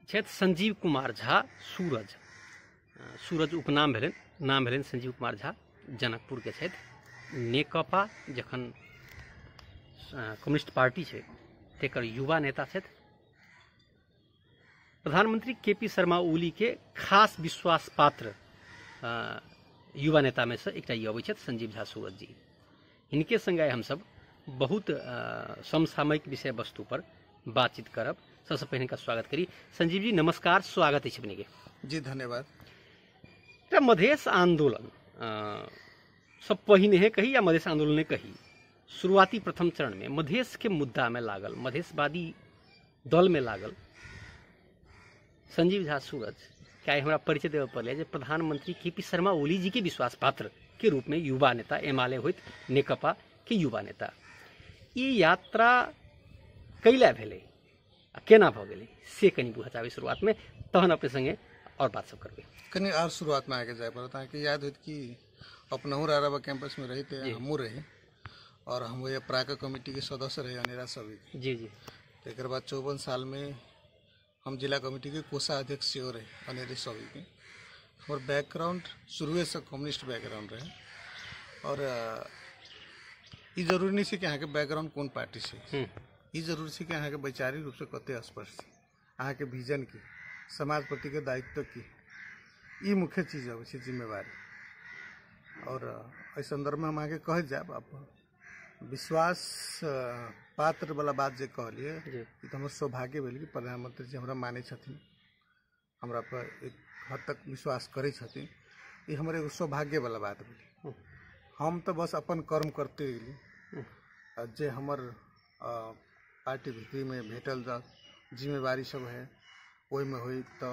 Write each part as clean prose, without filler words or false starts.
छथि संजीव कुमार झा सूरज। सूरज उपनाम भेलन, नाम भेलन संजीव कुमार झा, जनकपुर के छथि। नेकपा जखन कम्युनिस्ट पार्टी छै तेकर युवा नेता छथि। प्रधानमंत्री केपी शर्मा ओली के खास विश्वास पात्र युवा नेता में से एकटा अबै छथि संजीव झा सूरज जी। हिनके संग आइ हमसब बहुत समसामयिक विषय वस्तु पर बातचीत करब। सबसे पहले का स्वागत करी। संजीव जी नमस्कार, स्वागत है अपने के। जी धन्यवाद। मधेश आंदोलन सब पहिने है कही या मधेश आंदोलन ने कही, शुरुआती प्रथम चरण में मधेश के मुद्दा में लागल, मधेशवादी दल में लागल संजीव झा सूरज क्या हमारा परिचय देवे पड़े जे प्रधानमंत्री केपी शर्मा ओली जी के विश्वास पात्र के रूप में युवा नेता एमाले होइत नेकपा के युवा नेता ये यात्रा कैला भेले केना भ गेले से कनी बुझा चाहे शुरुआत में, तहन अपने संगे और बात सब करबे। कनी और शुरुआत में आगे जाए पड़ता है कि याद होत कि अपनहु राराबा कैंपस में रही थे, हमू रहे और हम ये प्राक कमेटी के सदस्य रहे अनेरा सभी। जी जी। एक बाद 54 साल में हम जिला कमेटी के कोषाध्यक्ष हो रहे अनेरे सभी के। और बैकग्राउंड शुरू से कम्युनिस्ट बैकग्राउंड रहे और ये जरूरी नहीं है कि यहाँ के बैकग्राउंड कौन पार्टी से, ये जरूरी है कि यहाँ के वैचारिक रूप से कते स्पर्श यहाँ के विजन की, समाज प्रति के दायित्व की, ये मुख्य चीज है जिम्मेवारी। और इस संदर्भ में हम आगे कह जाब आप विश्वास पात्र वाला बात जे कहलिए तो हमारे सौभाग्य भेल कि प्रधानमंत्री जी हमरा माने छथिन, हमरा पर एक हद तक विश्वास करे छथिन, ये हमारे एगो सौभाग्य वाला बात भेल। हम तो बस अपन कर्म करते रही जे हमर पार्टी भित्री में भेटल जिम्मेवारी सब है ओहि में हो तो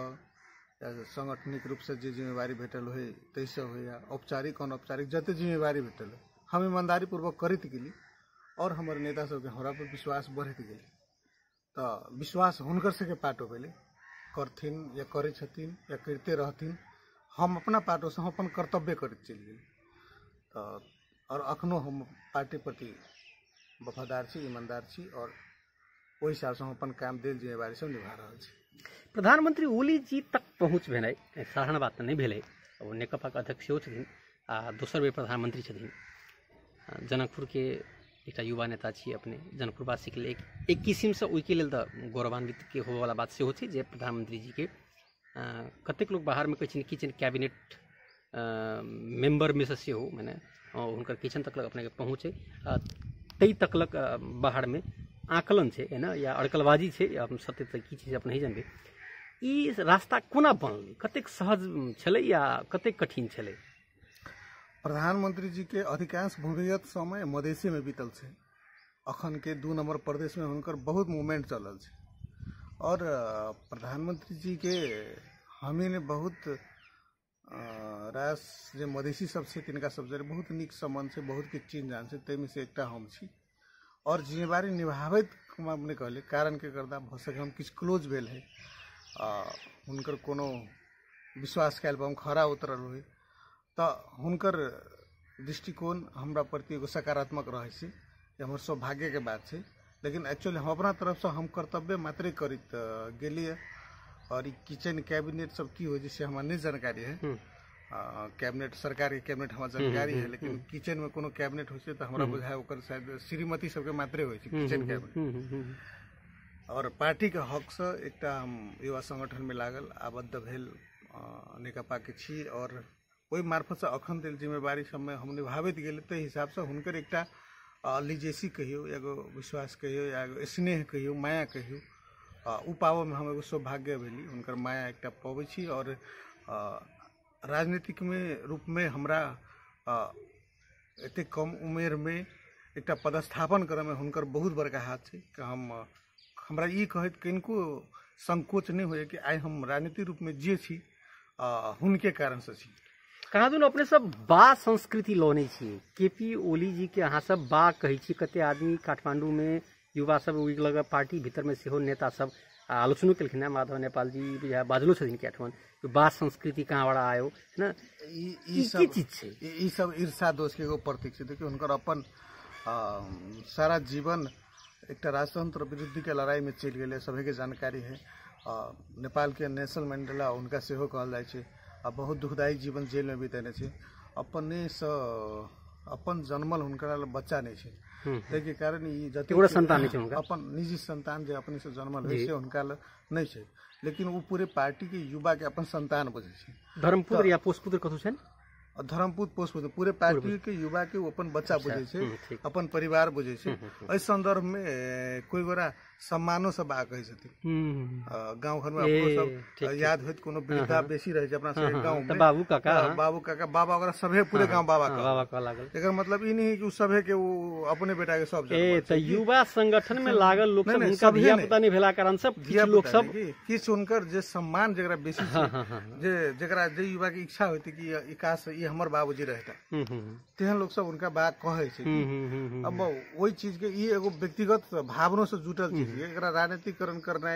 संगठनिक रूप से जो जिम्मेवारी भेटल हो तैसे हो या औपचारिक अनौपचारिक जते जिम्मेवारी भेटल हम ईमानदारी पूर्वक करते गेली और हमारे नेता सबके हमरा पर विश्वास बढ़ते गेली। तो विश्वास हुनकर से पाटो भेले करथिन या करे छथिन या करते रहथिन, हम अपना पाटो से हम अपन कर्तव्य करते चलि गेली। तो और अखनो हम पार्टी प्रति वफादार छी, ईमानदार छी और ओहि हिसाब से हम अपन काम देल जिम्मेवारी सब निभा रहा छी। प्रधानमंत्री ओली जी तक पहुँच भेलै साधारण बात नहीं भेलै। अब नेकपा के अध्यक्ष छथिन आ दोसर बेर प्रधानमंत्री छथिन। जनकपुर के एक युवा नेता छी अपने, जनकपुरवासी के लिए एक किस्म से ओहिके लेल गौरवान्वित के होबे वाला बात से होती जे प्रधानमंत्री जी के कतेक लोग बाहर में कहै किचन कैबिनेट मेंबर में से हो मैंने उनकर किचन तक अपने के पहुँचे तई तकलक बाहर में आकलन है ना या अड़कलबाजी है, हम सत्य तक की चीज अपने ही जानबे। ई रास्ता कोना बनल, कतेक सहज छलै या कतेक कठिन छलै? प्रधानमंत्री जी के अधिकांश भूमिगत समय मधेसी में बीतल है। अखन के 2 नंबर प्रदेश में हुनकर बहुत मूवमेंट चलल है और प्रधानमंत्री जी के हमी ने बहुत रास जे मधेसी सब से तिनका सब जरे बहुत निक संबंध से बहुत किछु चीज जान से तैमे से एकटा हम छी और जिम्मेवारी निभावैत अपने कहले कारण के करदा भ सके हम किछु क्लोज भेल है हुनकर कोनो विश्वास कैल पर हम खरा उतरल हुए तो हुनकर दृष्टिकोण हमरा प्रति एगो सकारात्मक रहे छै, हमर सौभाग्य के बात है। लेकिन एक्चुअली हम अपना तरफ से हम कर्तव्य मात्रे करित गेलिए और किचन कैबिनेट सब की हो जिससे हमारा नहीं जानकारी है। कैबिनेट सरकार के कैबिनेट हमारा जानकारी है, लेकिन किचन में कोनो कैबिनेट हो तो हमारा बुझाए ओकर शायद श्रीमती सबके मात्रे हो किचन कैबिनेट। और पार्टी के हक से एक हम युवा संगठन में लागल आबद्ध भेल नेकपा के छी और वही मार्फत से अखन दिल जिम्मेवारी सब में हम निभावैत गेल ते हिसाब से हुनकर एकटा लिजेसी कहियो एगो विश्वास कहियो या एगो स्नेह कहियो माया कहियो उ पावे में हम एगो सौभाग्य भेली हुनकर माया एकटा पावे छी। और राजनीतिक में रूप में हमरा एते कम उम्र में एकटा पदस्थापन करे में हुनकर बहुत बड़का हाथ है कि हमरा ई कहत किनको संकोच नहीं होए कि आई हम राजनीतिक रूप में जे छी हुनके कारण से छी। कहाँ दून अपने सब बा संस्कृति लौने छिए, केपी ओली जी के अहाँ सब बा कही छी, कते आदमी काठमांडू में युवा सब लगा पार्टी भीतर में सेहो नेता सब आलोचना केलखिन है माधव नेपाल जी बुझा बाजलो छथिन कि ठमन बा संस्कृति कहाँबाट आयो हैन ई की चीज छै ई सब ईर्षा दोष के एगो प्रतीक छै। देखियो हुनकर अपन सारा जीवन एक राजतंत्र विरुद्ध के लड़ाई में चल गए सभी के जानकारी है। नेपाल के नेल्सन मंडेला उनका सेहो कहल जाय छै। बहुत दुखदायी जीवन जेल में बीतेने छै। अपने से अपन जन्मल हुनकर बच्चा नहीं छै ताहि कारण ई जते संतान नहीं छै हुनका अपन निजी संतान जे अपने से जन्मल है से हुनका नहीं छै। लेकिन वो पूरे पार्टी के युवा के अपन संतान बुझे छै। धर्मपुत्र या पोषपुत्र कथु छन् धर्मपुत्र पोषपुत्र पूरे पार्टी के युवा के अपन बच्चा बुझे छै, अपन परिवार बुझे छै। इस संदर्भ में कोई गोरा सम्मानो से बा कहे छथिन। गांव घर में अपनो सब याद होत कोनो वृद्धा बेसी रहे छै अपना सब गांव में बाबू काका बाबा वगैरह सभे पूरे गांव बाबा का लागल। एकर मतलब ई नहीं है कि सभे के वो अपने बेटा के सब त युवा संगठन में लागल लोग सब उनका धिया पुता नहीं भेला कारण सब किछ लोग सब किछ उनकर जे सम्मान जेकरा बेसी छै जे जेकरा जे युवा के इच्छा होती कि ई काश ई हमर बाबूजी रहता तेहन लोग सब उनका बात कहे छै। अब वही चीज के ई एगो व्यक्तिगत भावना से जुटल चीज है। एकरा राजनीतिकरण करना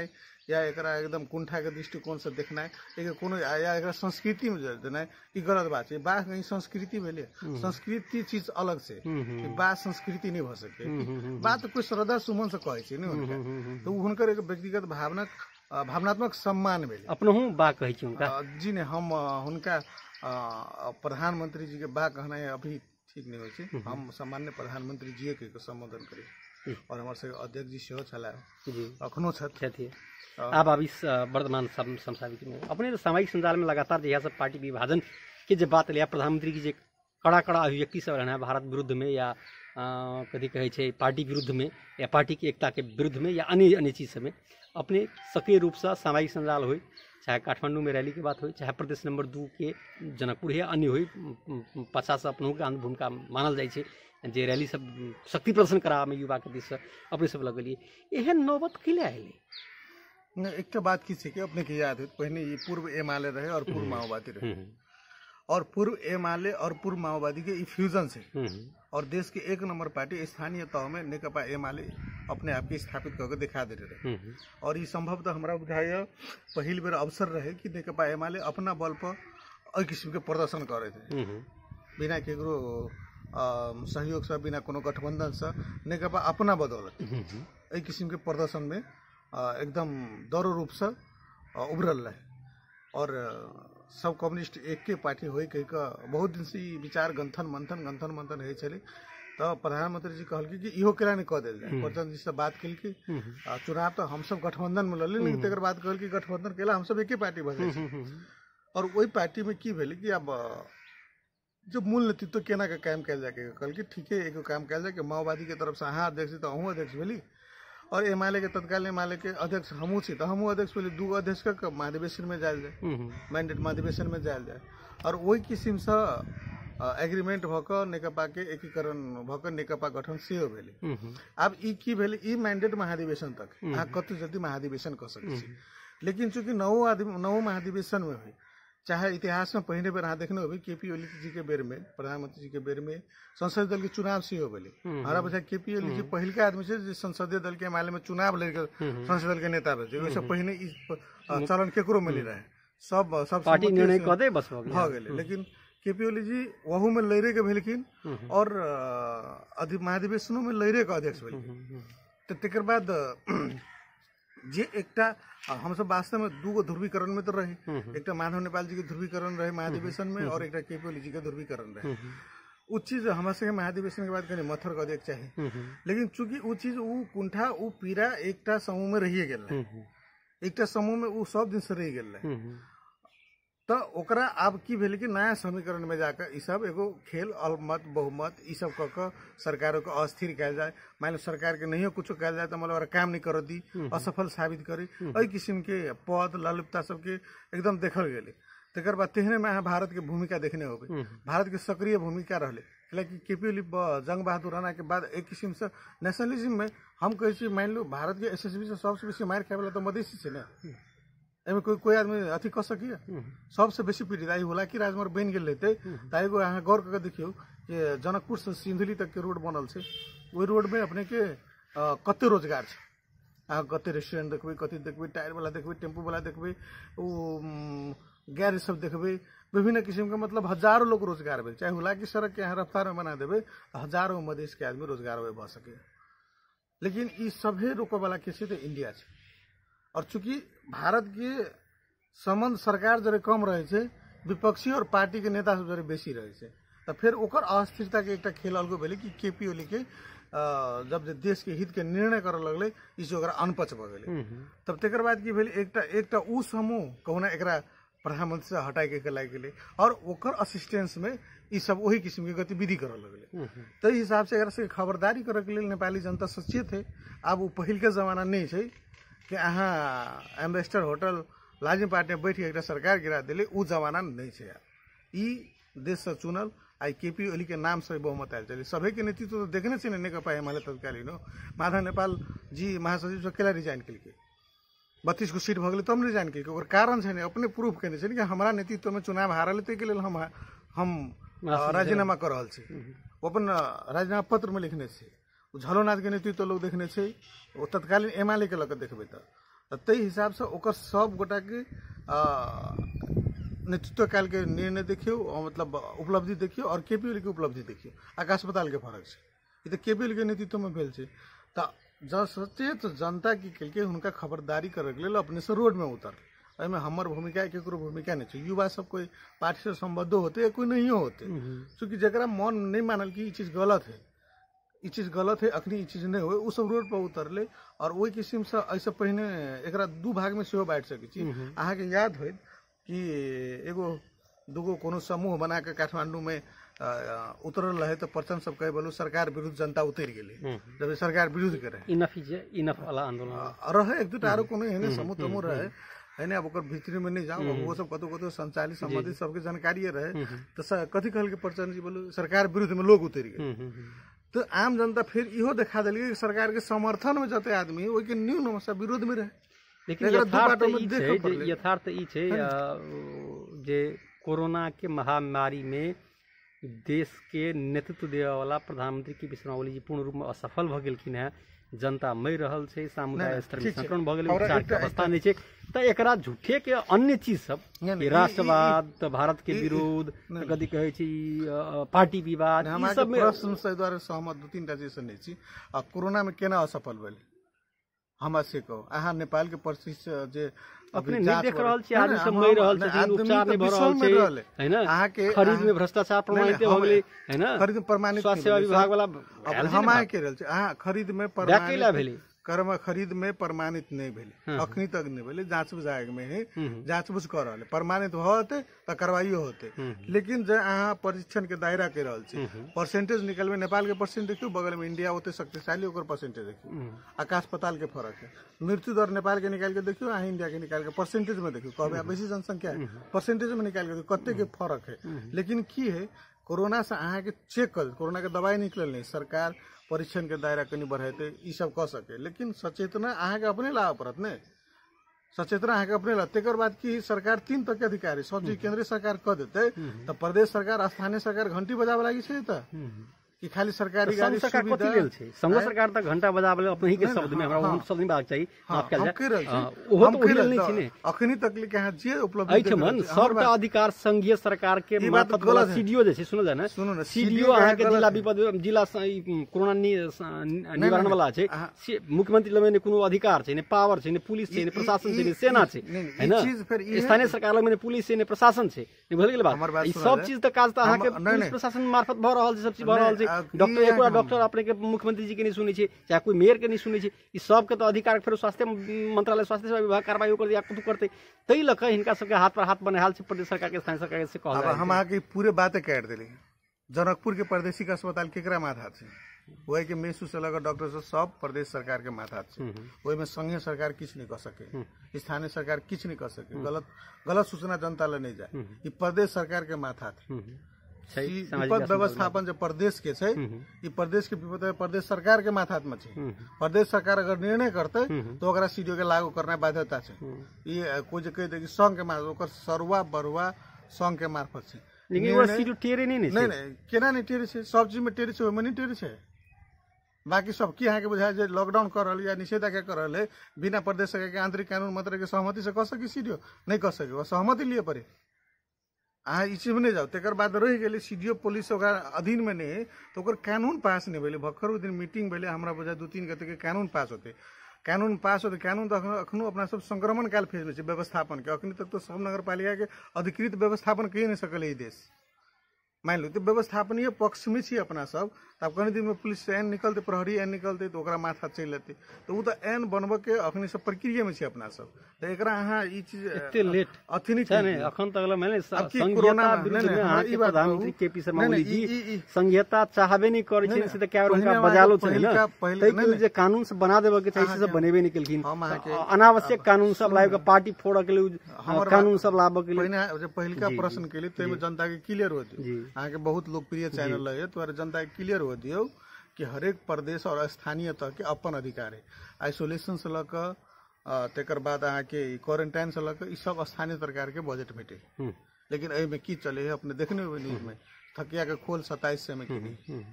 या एकरा एकदम कुंठा के दृष्टिकोण से देखना एक कोनो या एकरा संस्कृति में देना ई गलत बात है। बा कहीं संस्कृति भेले संस्कृति चीज अलग से बा संस्कृति नहीं भ सके। बात कोई श्रद्धा सुमन से कहे छै नहीं उनका तो हुनकर एक व्यक्तिगत भावनात्मक सम्मान भेले अपनहु बा कहे छै उनका जी ने हम हुनका प्रधानमंत्री जी के बा कहना है अभी ठीक नहीं हो छै। हम सामान्य प्रधानमंत्री जी के संबोधन करी और हमारे से अध्यक्ष जी सेहो छला जी अखनो छथि। अब इस वर्तमान समसामयिक में अपने सामाजिक संजाल में लगातार जहिया सब पार्टी विभाजन के जब बात लिया प्रधानमंत्री की जे कड़ा अभिव्यक्ति सब रहना है भारत विरुद्ध में या कथी कहे छै पार्टी विरुद्ध में या पार्टी की एकता के विरुद्ध में या अन्य अन्य चीज सब में अपने सक्रिय रूप से सामाजिक संजाल हो चाहे काठमांडू में रैली की बात हो चाहे प्रदेश नंबर 2 के जनकपुर है अन्य हो पाछा से अपनों के भूमिका मानल जाय छै जे रैली सब शक्ति प्रदर्शन करा में युवा के दिश से अपने सब लगलिए एहन नौबत किले आइले। एक तो बात की छै कि अपने के याद है पहले ये पूर्व एमाले रहे और पूर्व माओवादी रहे और पूर्व एमाले और पूर्व माओवादी के फ्यूजन से और देश के एक नंबर पार्टी स्थानीय तह में नेकपा एमाले अपने आप के स्थापित करके दिखा दे रहे और ये संभवतः हमारा बुझाय पहली बेर अवसर रहे कि नेकपा एमाले अपना बल पर अ किस्म के प्रदर्शन करे थे बिना केकरो सहयोग से बिना कोनो गठबंधन से नेकपा अपना बदौलत ए किस्म के प्रदर्शन में एकदम दौड़ रूप से उभरल रहे और सब कम्युनिस्ट एक के पार्टी हो कह बहुत दिन से विचार गंथन मंथन है चले तो प्रधानमंत्री जी कहल कि इहो केला नहीं कह दिल जाए प्रधान जी से बात कल कि चुनाव तो हम सब गठबंधन में लड़ली लेकिन तक बाद कहल कि गठबंधन केला हम सब एक पार्टी भले और वही पार्टी में की भेल कि अब जो मूल नेतृत्व केना के काम कल जाके कहल कि ठीक है एगो काम कल जाए कि माओवादी के तरफ से अहाँ अध्यक्ष तो अहूँ अध्यक्ष भेली और एमाले के तत्काल एमाले के अध्यक्ष हमू छी तो हमू अध्यक्ष भेली 2 अध्यक्ष का महाधिवेशन में जायल जाए मैंडेट महाधिवेशन में जायल जाए और वही किस्म से एग्रीमेंट भक नेकपा के एकीकरण भक नेकपा गठन से भेले। अब ई की भेले ई मैंडेट महाधिवेशन तक अहाँ कतौ जल्दी महाधिवेशन कर सकै छी लेकिन चूंकि नौ महाधिवेशन में हुई चाहे इतिहास में पहले बेर अहाँ देखने होगी केपी ओली जी के बेर में प्रधानमंत्री जी के बेर में संसदीय दल के चुनाव से हो गए हमारा बचा केपी ओली जी पहलका आदमी से जो संसदीय दल के माले में चुनाव लेकर संसदीय दल के नेता बचे वैसे पहले चलन केकरो मिली रहे सब पार्टी निर्णय कर दे बस भ गए लेकिन केपी ओली जी वहू में लहरे के भेलखिन और महाधिवेशनों में लहरे के अध्यक्ष भेलखिन तो तेकर बाद जे एकटा हम सब वास्तव में 2 ध्रुवीकरण में तो रहे एकटा माधव नेपाल जी के ध्रुवीकरण रहे महाधिवेशन में और एकटा केपी ओली जी के ध्रुवीकरण रहे उ चीज हमारे संगे महाधिवेशन के बाद कहीं मथर कर देख चाहिए लेकिन चूंकि उ चीज उ कुंठा उ पीड़ा एकटा समूह में रहिए गेल एकटा समूह में उ सब दिन से रह गेल तो ओकरा अब की भेल कि नया समीकरण में जाकर ई सब एगो खेल अल्पमत बहुमत ई सब कह सरकारों को अस्थिर कल जाए मान लो सरकार के नहीं कुछ कल जाए तो मतलब काम नहीं कर दी असफल साबित करी अ किस्म के पद ललितता सबके एकदम देखल गए तकर बाद तेहने में भारत के भूमिका देखने हो भारत के सक्रिय भूमिका रहे हालांकि केपी ओली जंग बहादुर राणा के बाद एक किस्म से नेशनलिज्म में हम कहे मान लो भारत के एसएसबी से सबसे बेसी मार खाए वाला तो मधेसी से ना एमे कोई आदमी अथी कर सकिए सबसे बेसी पीड़ित आई होला कि राजमार्ग बन गए रहते ताइगो अहाँ गौर करके देखियो कि जनकपुर से सिंधुली तक के रोड बनल से वही रोड में अपने के कते रोजगार अहाँ कते रेस्टोरेंट देखबै, कथी देखबै, टायर वाला देखबै, टेम्पू वाला देखबै, वो गैरेज सब देखबै, विभिन्न किस्म के मतलब हजारों लोग रोजगार भेल। चाहे हुलाकी सड़क के यहाँ रफ्तार में बना देबै हजारों मधेश के आदमी रोजगार भ सके। लेकिन ये सभे रोके वाला के तो इंडिया है। और चूंकि भारत के संबंध सरकार जरे कम रहे छे, विपक्षी और पार्टी के नेता सब जरे बेसी रहे छे, तो फिर ओकर अस्थिरता के एक खेल अलग भेले कि केपी ओली के जब देश के हित के निर्णय करे लगले इस ओकरा अनपच भ गेले। तब तेकर बाद की भेल एकटा उ समूह कहूना एकरा प्रधानमंत्री से हटाए के लाग गेले और ओकर असिस्टेंस में ई सब वही किस्म के गतिविधि करे लगले। तो हिसाब से एकरा से खबरदारी करे के लिए नेपाली जनता सचेत है। अब वो पहिल के जमाना नहीं है कि अहाँ एम्बेसडर होटल लाजिम पार्टी में बैठ के एक सरकार गिरा दिले, उ जमाना नहीं है। ई देश से चुनल आई केपी ओली के नाम से बहुमत आयल चले। सभी के नेतृत्व तो देखने से नेकपा एमाले तत्कालीन माधव नेपाल जी महासचिव से केला रिजाइन के 32 को सीट भगले तब रिजाइन के कारण है अपने प्रूफ करने कि हमारा नेतृत्व में चुनाव हारल के लिए हम राजीनामा कर रहा छे। अपन राजीनामा पत्र में लिखने से झलोनाथ के नेतृत्व लोग देखने से वो तत्कालीन एमाले के लग देखबे तो तई हिसाब से ओकर सब गोटा के नेतृत्व काल के निर्णय देखियो, मतलब उपलब्धि देखियो और केपी ओली के उपलब्धि देखियो। आकाश पाताल के फर्क है। ये तो केपी ओली के नेतृत्व में भेल छे। तो सचेत जनता की के उनका खबरदारी करे के लिए अपने से रोड में उतर। में हमार भूमिका है, केकरो भूमिका नहीं है। युवा सब कोई पार्टी से संबद्ध होते या कोई नहीं होते, क्योंकि जरा मन नहीं मानल कि ये चीज गलत है, ये चीज गलत है, अखनी ये चीज नहीं हो, वो सब रोड पर उतरले। और वही किस्म से ऐसे पहले एकरा दू भाग में सेहो बांट सके छी। अहाँ के याद हो कि एगो दूगो कोनो समूह बना के काठमांडू में उतरल रहे तो पर्सन सब कहे बोलो सरकार विरुद्ध जनता उतर गेले। जब सरकार विरुद्ध करे इनफ वाला आंदोलन रहे, एक दूटा आरो कोनो एहने समूह तमूह रहे है ना। अब ओकर भीतरी में नहीं जाओ, वो सब कतो कतो संचालित संबंधित सबके जानकारी रहे। तो कथी कहल के पर्सन जी बोलो सरकार विरुद्ध में लोग उतर गए। तो आम जनता फिर इहो दिखा दिलिए कि सरकार के समर्थन में जते आदमी ओहि के न्यून विरोध में रहे। लेकिन यथार्थ ई छै जे कोरोना के महामारी में देश के नेतृत्व देवे वाला प्रधानमंत्री के शर्मा ओली जी पूर्ण रूप में असफल भ गेलखिन है। जनता मरि रहल छै, सामुदायिक स्तर में संक्रमण भ गेलै, उपचार के अवस्था नहीं छै। तो एकरा झूठे के अन्य चीज सब राष्ट्रवाद, भारत के विरोध, कदी कहे छी पार्टी विवाद, ई सब में प्रश्न से द्वारा सहमत दू तीन टा चीज से नहीं छी। आ कोरोना में केना असफल भेल हमरा से कहो। अहाँ नेपाल के परिस्थिति जे अपने नहीं देख रहल छी, आदमी सब मरि रहल छै, उपचार नहीं भ रहल छै, है ना। अहाँ के खरीद में भ्रष्टाचार प्रमाणित भ गेलै, है ना। खरीद में प्रमाणित स्वास्थ्य सेवा विभाग वाला हम आए के रहल छै। अहाँ खरीद में प्रमाणित भेलै, कर्म खरीद में प्रमाणित नहीं भेले, अखनी तक नहीं भेले। जांच बुझाए में है, जांच बुझ कर रहा, प्रमाणित होते तो कार्रवाइयो होते। लेकिन जे अहाँ परीक्षण के दायरा के रहल छी, परसेंटेज निकलबे, नेपाल के परसेंट देखियो, बगल में इंडिया होते शक्तिशाली, ओकर परसेंटेज देखियो, आकाश पाताल के फर्क है। मृत्यु दर नेपाल के निकाल के देखियो, अहाँ इंडिया के निकाल के परसेंटेज में देखियो, कहबे बेसी जनसंख्या है, परसेंटेज में निकाल के देखियो कते के फर्क है। लेकिन की है कोरोना से अहाँ के चेक कर, कोरोना के दवाई निकल नहीं, सरकार परीक्षण के दायरा कनी बढ़ाते ई सब कह सके। लेकिन सचेतना अहाँ के अपने लाभ पड़त ने, सचेतना अहाँ के अपने ला। तेकर बाद की सरकार 3 तक के अधिकारी सब चीज केंद्रीय सरकार कह देते, तो प्रदेश सरकार स्थानीय सरकार घंटी बजावे लगी छै त कि खाली सरकारी गाड़ी सरकार कथि लेल छै। संघ सरकार तक घंटा बजावे अपने ही के शब्द में हमरा हम शब्द नहीं बात चाहिए माफ कर जाए। ओहो तो ओहिल नहीं छै ने, अखनी तक ले कहां जे उपलब्धि एठमन सबटा अधिकार संघीय सरकार के मार्फत वाला सीडीओ जे छै, सुनो जाय ना, सीडीओ अहाँ के जिला विपद जिला कोरोना निवारण वाला छै, मुख्यमंत्री लगे ने कोनो अधिकार छै, ने पावर छै, ने पुलिस छै, ने प्रशासन छै, ने सेना छै, है ना। स्थानीय सरकार लगे ने पुलिस छै, ने प्रशासन छै, ने भल गेल बात। ई सब चीज त काज त अहाँ के पुलिस प्रशासन मार्फत भ रहल छै, सब चीज भ रहल छै। डॉक्टर एक डॉक्टर अपने के मुख्यमंत्री जी के नहीं सुने छे, चाहे कोई मेयर के नहीं सुने छे, ई सब के तो अधिकार फिर स्वास्थ्य मंत्रालय स्वास्थ्य सेवा विभाग कार्रवाई कर दिया कुछ करते। तई लक हिनका सबके हाथ पर हाथ बने हाल से प्रदेश सरकार के स्थानीय सरकार से कहल। अब हम आके पूरे बातें काट देली। जनकपुर के प्रादेशिक अस्पताल केकरा माथा छे, वही के मेसू से लगा डॉक्टर सब प्रदेश सरकार के माथा छे। वही में संघीय सरकार किछ नहीं कर सके, स्थानीय सरकार किछ नहीं कर सके। गलत सूचना जनता ले नहीं जाए, ई प्रदेश सरकार के माथा छे। विपद व्यवस्थापन जो प्रदेश के छै, ई प्रदेश के विपद प्रदेश सरकार के माथा में छै। प्रदेश सरकार अगर निर्णय करते तो ओकरा सीडीओ के लागू करना बाध्यता छै। ये कोई जे कह दे कि संघ के मार्फत, ओकर सरवा बरुआ संघ के मार्फत छै। लेकिन वो सीडीओ टेरे नहीं नहीं केना नहीं टेरे छै, सब चीज में टेरे छै, ओमे नहीं टेरे छै। बाकी सब की अहाँ के बुझाए जे लॉकडाउन कर रहा या निषेधाज्ञा कर रहा है बिना प्रदेश सरकार के आंतरिक कानून मंत्री के सहमति से कर सकी सीडीओ नहीं कर सके सहमति लिए पड़े अहाँ ई चीज में नहीं जाओ तकर बाद रह गए सीडीओ पुलिस अधीन में नहीं तो कानून पास नहीं भेले भर्खर दिन मीटिंग भेले हमरा बुझा 2-3 गते के कानून पास होते कानून तो अखनो अपना सब संक्रमण काल फेज में व्यवस्थापन के अखनी तक तो सब नगर पालिका के अधिकृत व्यवस्थापन कही नहीं सकल ई देश मान लो तो व्यवस्थापनीय पक्ष में छी अपना सब तब कहीं दिन में पुलिस से एन निकलते प्रहरी एन निकलते तो माथा चल लेते तो वो तो एन बनब के अखनी सब प्रक्रिया में छी अपना सब तो एकरा अहाँ ई चीज एते लेट अथी नहीं छै ने अखन तक मैंने कोरोना प्रधानमंत्री केपी शर्मा ओली जी संघीयता चाहबे नहीं करै छै से त क्या उनका बजालो छै ना तै जे कानून से बना देबे के छै से बनेबे नहीं केलखिन अनावश्यक कानून सब लाए के पार्टी फोड़ के लिए कानून सब लाबे के लिए पहिलका प्रश्न के लिए तै में जनता के क्लियर होती अहाँ के बहुत लोकप्रिय चैनल है तो जनता के क्लियर हो दियो कि हर एक प्रदेश और स्थानीय तक के अपन अधिकार है आइसोलेशन से लक तेकर बाद अहाँ के क्वारंटाइन से लक सब स्थानीय सरकार के बजट में लेकिन एहि में की चले है अपने देखने हुए न्यूज में थकिया के खोल 2700 में की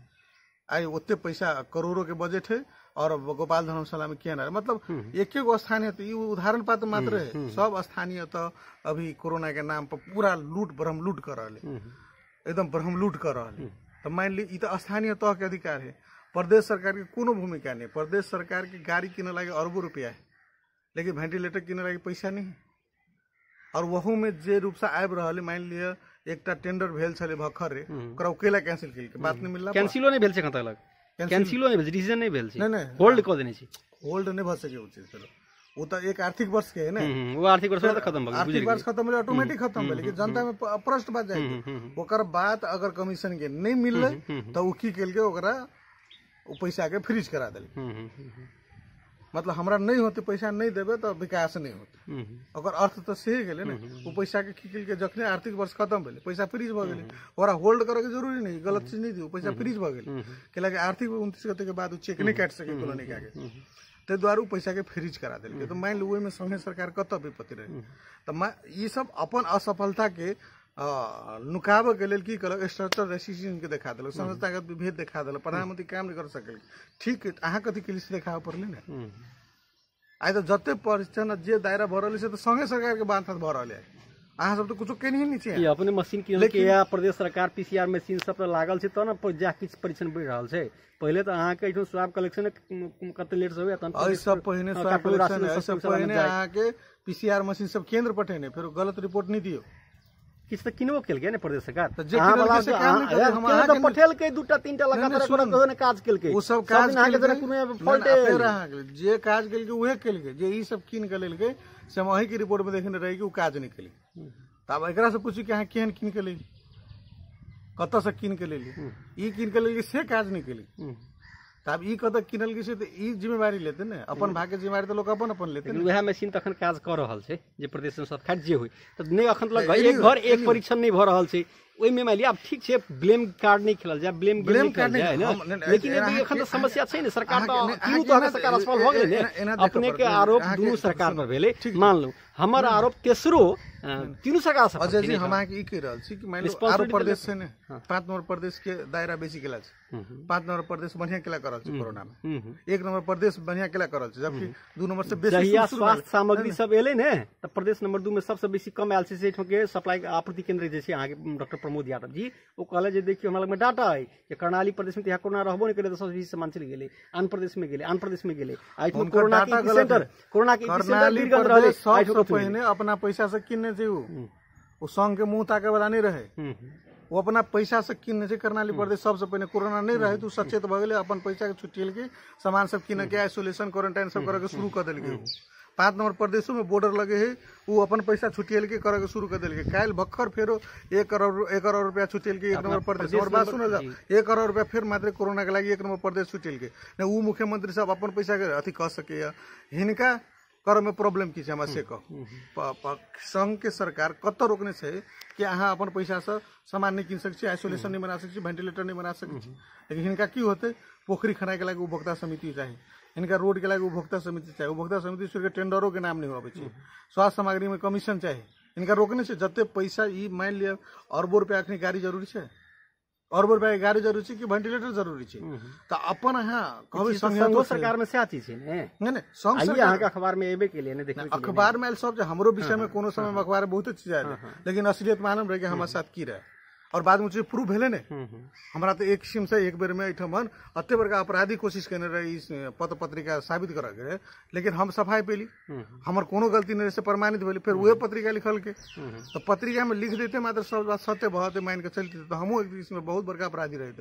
आई ओते पैसा करोड़ों के बजट है और गोपाल धर्मशाला में क्या ना मतलब एक स्थानीय तो उदाहरण पात्र मात्र है सब स्थानीय तो अभी कोरोना के नाम पर पूरा ब्रह्म लूट कर रहे एकदम ब्रह्म लूट कर रहे तो मान ली ई तो स्थानीय तह के अधिकार है प्रदेश सरकार के कोनो भूमिका नहीं प्रदेश सरकार की गाड़ी किने लगे अरबों रुपया है लेकिन वेंटिलेटर किने लगे पैसा नहीं और वहू में जे रूप से आबि रहा मान लिया एक टेंडर भेल छले भखर रे ओकरा केला कैंसिल केल के बात नहीं मिलला कैंसिलो नहीं भेल छै कत लग कैंसिलो नहीं भेल डिसीजन नहीं भेल छै नहीं होल्ड क देने छै होल्ड नहीं भ सके उ चीज चलो वो तो एक आर्थिक वर्ष के है ना वो आर्थिक वर्ष तो खत्म भ आर्थिक वर्ष खत्म भेल ऑटोमेटिक खत्म भेल लेकिन जनता में प्रश्न बात जाए ओकर बात अगर कमीशन के नहीं मिलले तो उ की केल के ओकरा उ पैसा के फ्रीज करा देल मतलब हमरा नहीं होते पैसा नहीं देबे तो विकास नहीं होते अगर अर्थ तो सही गेले ना वो पैसा के की केल के जखने आर्थिक वर्ष खत्म भेल पैसा फ्रीज भ गेले ओकरा होल्ड करे के जरूरी नहीं गलत चीज नहीं दियो पैसा फ्रीज भ गेल के लगे आर्थिक 29 गते के बाद उ चेक नहीं काट सके कोनो नहीं कागे ते द्वारा पैसा के फ्रीज करा दिल तो मान लो में संघ सरकार कत विपत्ति रहे तो ये सब अपन असफलता के नुकाब के लिए की कल स्ट्रक्चर रेसिजन के देखा दिल संस्थागत विभेद देखा दिल प्रधानमंत्री काम नहीं कर सके ठीक अहाँ कथी के लिए देखा पड़ले ना आई तो जते परीक्षण जे दायरा भरल से तो संघ सरकार के बात भर रहा है अहाँ सब तो कुछ के नहीं चाहिए अपने मशीन के या प्रदेश सरकार पीसीआर मशीन सब तो लागल छै त न जा किछ परीक्षण बढ़ रहल छै पहले तो अहाँ के स्वाब कलेक्शन कते लेट से होय तन आई सब पहिने स्वाब कलेक्शन है सब पहिने अहाँ के पीसीआर मशीन सब केंद्र पठेने फिर गलत रिपोर्ट नहीं दियो किछ त किनबो केल के ने प्रदेश सरकार तो जे किनल से काम नहीं करे हम अहाँ के पठेल के दूटा तीनटा लगातार कोनो ने काज केल के वो सब काज अहाँ के कोनो फॉल्ट जे काज केल के उहे केल के जे ई सब किन के लेल के से हम अही के रिपोर्ट में देखने रही कि उ काज नहीं केल तब एकरा से पूछी कि अहाँ केहन किन के लेली कत से किन के लेली ई किन के लेली से काज नहीं केली तब ई कत किनल के से त ई जिम्मेवारी लेते ने अपन भाग के जिम्मेवारी तो लोग अपन लेते ने वह मशीन तखन काज कर रहल छै जे प्रदेश में सब खाट जे होय त नहीं अखन तक एक घर एक परीक्षण नहीं भ रहल छै ओइ में मान लिया अब ठीक छै ब्लेम कार्ड नहीं खेलल जाय ब्लेम कार्ड जाय ना लेकिन ये अखन तो समस्या छै ने सरकार तो तीनू तरह सरकार असफल भ गेलै ने अपने के आरोप दुनू सरकार पर भेलै मान लो हमर आरोप तेसरो तीनू सरकार से अजय जी हम आके ई कह रहल छी कि मान लो आरो प्रदेश से ने 5 नंबर प्रदेश के दायरा बेसी केला छै 5 नंबर प्रदेश बढ़िया केला करल छै कोरोना में 1 नंबर प्रदेश बढ़िया केला करल छै जबकि 2 नंबर से बेसी स्वास्थ्य सामग्री सब एले ने त प्रदेश नंबर 2 में सबसे बेसी कम आयल छै से के सप्लाई आपूर्ति केंद्र जे छै अहाँ के डॉक्टर प्रमोद यादव जी वो कहले जे देखियो हमरा लग में डाटा है कि कर्णाली प्रदेश में कोरोना रहबो नहीं करे तो सबसे बेसी सामान चली गेलै आन प्रदेश में गेलै आई कोरोना के सेंटर बीरगंज रहले सबसे पहिने अपना पैसा से किनने छै वो संघ के मुंह ताके वाला नहीं रहे वो अपना पैसा से किनने छै कर्णाली प्रदेश सबसे पहले कोरोना नहीं रहे तो सचेत भ गेलै अपन पैसा के छुट्टियल के सामान सब किन के आइसोलेशन क्वारंटाइन सब करे के शुरू कर देलकै 5 नंबर प्रदेशों में बॉर्डर लगे है वो अपन पैसा छुटियल के करे के शुरू कर देलकै काल भक्खर फेरो 1 करोड़ रुपया छुटियल के 1 नंबर प्रदेश और बात सुन 1 करोड़ रुपया फिर मात्र कोरोना के लगी 1 नंबर प्रदेश छुटियल के ने वो मुख्यमंत्री सब अपन पैसा के अथी कह सके हिनका कर में प्रॉब्लम की हमरा से कह संघ के सरकार कत रोकने छै कि अहाँ अपन पैसा से सामान नहीं किन सकै आइसोलेशन नहीं बना सकै वेंटिलेटर नहीं बना सकै लेकिन हिनका की होते पोखरी खनाए के लगे उपभोक्ता समिति चाहिए इनका रोड के लगे उपभोक्ता समिति चाहिए उपभोक्ता समिति छोड़ के टेंडरों के नाम नहीं होवे छै स्वास्थ्य सामग्री में कमीशन चाहिए इनका रोकने से जते पैसा ई मान लिया अरबों रुपया अखनी गाड़ी जरूरी है अर्बर ब्याग गाड़ी जरूरी छै कि वेंटिलेटर जरूरी छै तो अपन यहाँ कहबै संघ सरकार में से चीज है नहीं संघ सरकार यहाँ के अखबार में एबे के लिए नहीं देखिए अखबार में सब हमरो विषय में कोनो समय में अखबार में बहुत चीज आयल लेकिन असलियत मालूम रहे कि हमारे साथ की रहे और बाद में चीज प्रूफ भेले ने हमरा तो एक किस्म से एक बेर में एठमन अत्ते बड़का अपराधी कोशिश करने रहे इस पत्र पत्रिका साबित करे के लेकिन हम सफाई पेली हमर कोनो गलती नहीं से प्रमाणित भेली फिर वही पत्रिका लिखल के तो पत्रिका में लिख देते मात्र सब बात सत्य बहुत मान के चलते तो हमहू इसमें बहुत बड़का अपराधी रहे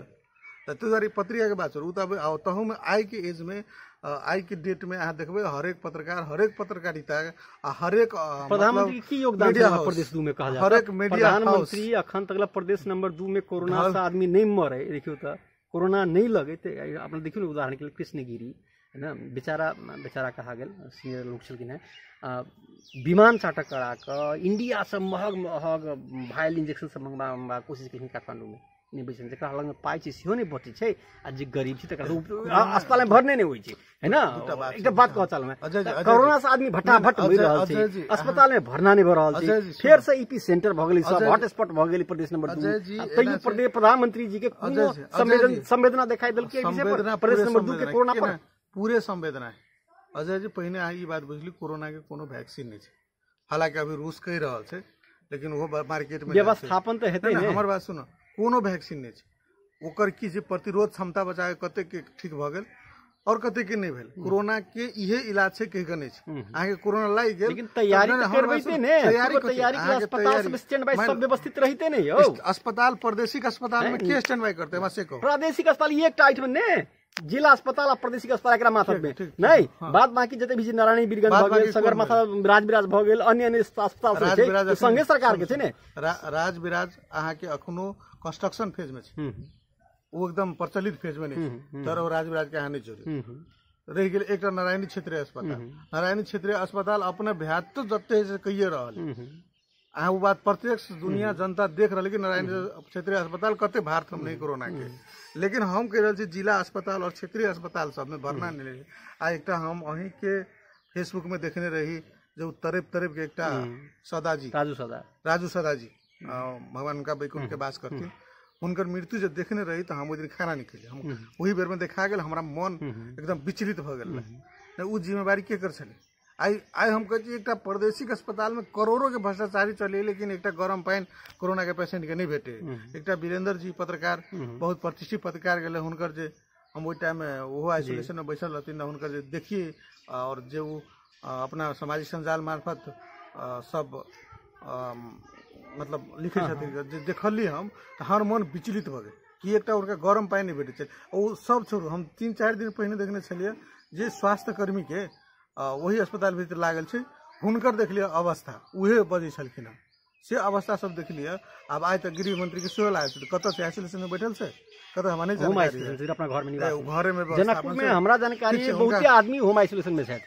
तो सारी पत्रिका के बात छोड़ू तहू में आई के एज में आई के डेट में अहाँ देखबे हरेक पत्रकार हरेक पत्रकारिता हरेक प्रधानमंत्री की योगदान प्रदेश 2 में कहा जाता हरेक मीडिया प्रधानमंत्री अखन तक प्रदेश नंबर 2 में कोरोना से आदमी नहीं मरे देखियो तो कोरोना नहीं लगे तो अपने देखियो उदाहरण के लिए कृष्णगिरी है ना बेचारा कहा गया सीनियर लोग छलखिन है विमान चार्टर करा कर इंडिया से महग वायरल इंजेक्शन से मंगवा कोशिश की काठमांडू में नहीं बचल जरा लग पाई सेहो नहीं बचे छै आ जे गरीब छै तकरा अस्पताल में भरने नहीं होई छै है ना एक बात कह चल में कोरोना से आदमी भटाभट हो रहल छै अस्पताल में भरना नहीं भ रहल छै फिर से ईपी सेंटर भ गेलै सब हॉटस्पॉट भ गेलै प्रदेश नंबर 2 तैयो प्रदेश प्रधानमंत्री जी के कोनो संवेदना दिखाई देल के प्रदेश नंबर 2 के कोरोना पर पूरे संवेदना है अजय जी पहिने अहाँ ई बात बुझली कोरोना के कोनो वैक्सीन नहीं छै हालांकि अभी रूस कह रहल छै लेकिन वो मार्केट में व्यवस्थापन तो हेतै ने हमर बात सुनो कोनो वैक्सीन नहीं छै ओकर की जे प्रतिरोध क्षमता बचाए कते के ठीक भ गेल और कते के नहीं भेल कोरोना के इहे इलाज छै कहि के नहीं छै आगे कोरोना लागि गेल लेकिन तैयारी करबैते ने तैयारी के अस्पताल सब स्टैंड बाय सब व्यवस्थित रहिते नहीं हो अस्पताल प्रादेशिक अस्पताल में के स्टैंड बाय करते हमरा से कहो प्रादेशिक अस्पताल एक आइटम ने जिला अस्पताल और प्रादेशिक अस्पताल एकरा माथक में नहीं बात बाकी जते भी नारायणी बीरगंज भ गेल सगरमाथा राजविराज भ गेल अन्य अस्पताल छै संघे सरकार के छै ने राजविराज अहाँ के अखनो कंस्ट्रक्शन फेज में छै वो एकदम प्रचलित फेज में नहीं छै तर राजविराज के अहाँ नहीं जोड़ी रह गेल एकटा नारायणी क्षेत्रीय अस्पताल अपने भ्यात जते से कहिए रहल अहाँ वो बात प्रत्यक्ष दुनिया जनता देख रही कि नारायण क्षेत्रीय अस्पताल कते भारत हम नहीं कोरोना के लेकिन हम कह रहे जिला अस्पताल और क्षेत्रीय अस्पताल सब में भरना नहीं रहे आ एक हम अहीं के फेसबुक में देखने रही जो तरफ के एक सदाजी राजू सदाजी भगवान उनका बैकुंठ के वास करती उनकर मृत्यु जब देखने रही तो हम दिन खाना नहीं खेले हम वही बेर में देखा गया हमारा मन एकदम विचलित भ गया उ जिम्मेवारी के कर चले आई हम कहते एक प्रादेशिक अस्पताल में करोड़ों के भ्रष्टाचारी चले लेकिन एक गरम पानी कोरोना के पेशेंट के नहीं भेटे एक वीरेंद्र जी पत्रकार बहुत प्रतिष्ठित पत्रकार गए हुनकर जे हम वही टाइम में वो आइसोलेशन में बैठल रहती हुनकर जे देखिए और जो अपना सामाजिक संजाल मार्फत सब मतलब लिखे देखली हम तो हर मन विचलित भ गए कि एक उनका गरम पानी नहीं भेटे वो सब छोड़ू हम 3-4 दिन पहले देखने छलिए जे स्वास्थ्य कर्मी के वही अस्पताल भीतर लागल छै हुनकर देख लिया अवस्था उहे बजे छलखिन से अवस्था सब देख लिया अब आज तक गृह मंत्री के सेहो लागल कत से आइसोलेशन में बैठल छै कत हमरा नहीं जानकारी अपना घर में निवास घरे में जनकपुर में हमरा जानकारी है बहुते आदमी होम आइसोलेशन में छै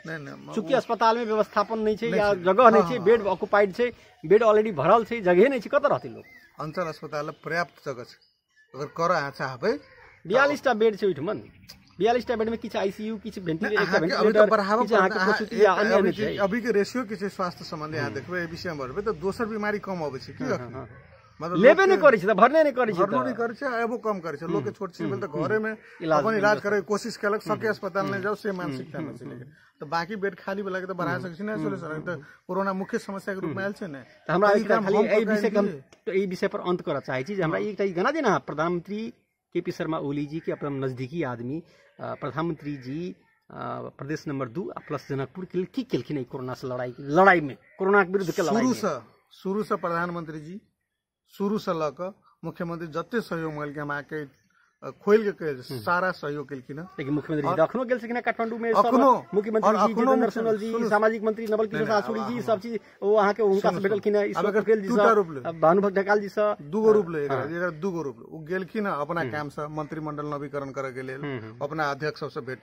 चूंकि अस्पताल में व्यवस्थापन नहीं छै या जगह नहीं छै बेड ऑक्युपाइड छै बेड ऑलरेडी भरल छै जगह नहीं छै कत रहते लोग अंचल अस्पताल पर्याप्त जगह छै अगर कर चाहबे 42 बेड छै ओइठमन 42 बेड में किछु आईसीयू किछु वेंटिलेटर अभी के रेशियो किछु स्वास्थ्य संबंधी यहाँ देखबे विषय में बढ़बे तो दोसर बीमारी कम आबे छै की मतलब लेबे नहीं करै छै भरने नहीं करै छै भरनो नहीं करै छै एबो कम करै छै लोग के छोट छिन तो घरे में अपन इलाज करे कोशिश केलक सके अस्पताल नहीं जाओ से मानसिकता में छै लेकिन तो बाकी बेड खाली वाला के तो बढ़ा सकै छै ना आइसोलेशन तो कोरोना मुख्य समस्या के रूप में आयल छै ने तो हमरा एकटा खाली एई विषय के हम एई विषय पर अंत करय चाहै छी जे हमरा एकटा गना देना प्रधानमंत्री केपी शर्मा ओली जी के अपना नजदीकी आदमी प्रधानमंत्री जी प्रदेश नंबर 2 प्लस जनकपुर के लिए की केलखिन कोरोना से लड़ाई में कोरोना के विरुद्ध के लड़ाई शुरू से प्रधानमंत्री जी शुरू से लक मुख्यमंत्री जते सहयोग मिल के हम आके खोल के सारा सहयोग केलखिन लेकिन मुख्यमंत्री जी अखनो गेल छकिन काठमांडू में सब मुख्यमंत्री जी जितेंद्र सोनल जी सामाजिक मंत्री नवल किशोर आसुरी जी सब चीज वो अहाँ के उनका से भेटलखिन ईश्वर पटेल जी से भानुभक्त ढकाल जी से दूगो रूप ले दूगो रूप वो गेलखिन अपना काम से मंत्रिमंडल नवीकरण करे के लेल अपना अध्यक्ष सब से भेट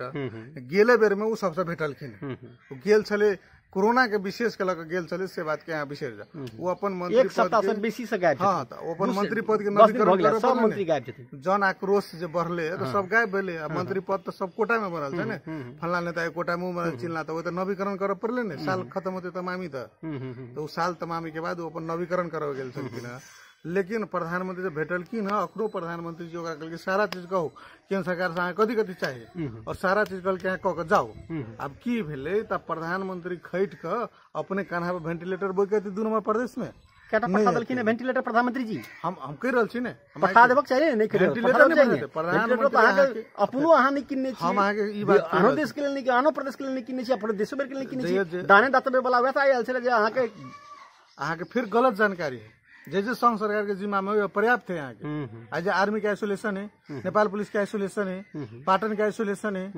गेले बेर में वो सबसे भेटलखिन गेल छले कोरोना के विशेष के लग गेल चले से बात के यहाँ बिसर जा वो अपन मंत्री एक सप्ताह से बेसी से गायब हाँ तो अपन मंत्री पद के नवीकरण करे सब मंत्री गायब छथिन जन आक्रोश जे बढ़ले तो सब गायब भेले मंत्री पद तो सब कोटा में बनल छै ने फलना नेता कोटा में बनल चिल्ला तो वो तो नवीकरण करे पड़ले ने साल खत्म होते तमामी तो साल तमामी के बाद वो अपन नवीकरण करब गेल छलखिन लेकिन प्रधानमंत्री से भेटलखिन है, अखनो प्रधानमंत्री जी ओकरा कहलकै सारा चीज कहू केंद्र सरकार से अहाँ कथी कथी चाहिए और सारा चीज कहलकै अहाँ कह के जाओ। अब की भेलै त प्रधानमंत्री खैट के अपने कान्हा पे वेंटिलेटर बोइ के 2 नंबर प्रदेश में केटा पठा देलखिन वेंटिलेटर प्रधानमंत्री जी। हम कहि रहल छी ने, पठा देबक चाहिए नहीं करियो वेंटिलेटर नहीं भेटै प्रधानमंत्री अहाँके अपनो अहाँ नहीं किन्ने छी, हम अहाँके ई बात आनो देश के लेल नहीं, आनो प्रदेश के लेल नहीं किन्ने छी, अपन देशो भर के लेल किन्ने छी। दाने दातबे वाला वैसा आयल छले जे अहाँके फिर गलत जानकारी है। जे संघ सरकार के जिम्मा में पर्याप्त है यहाँ के। आज आर्मी का आइसोलेशन है, नेपाल पुलिस का आइसोलेशन है, पाटन का आइसोलेशन है,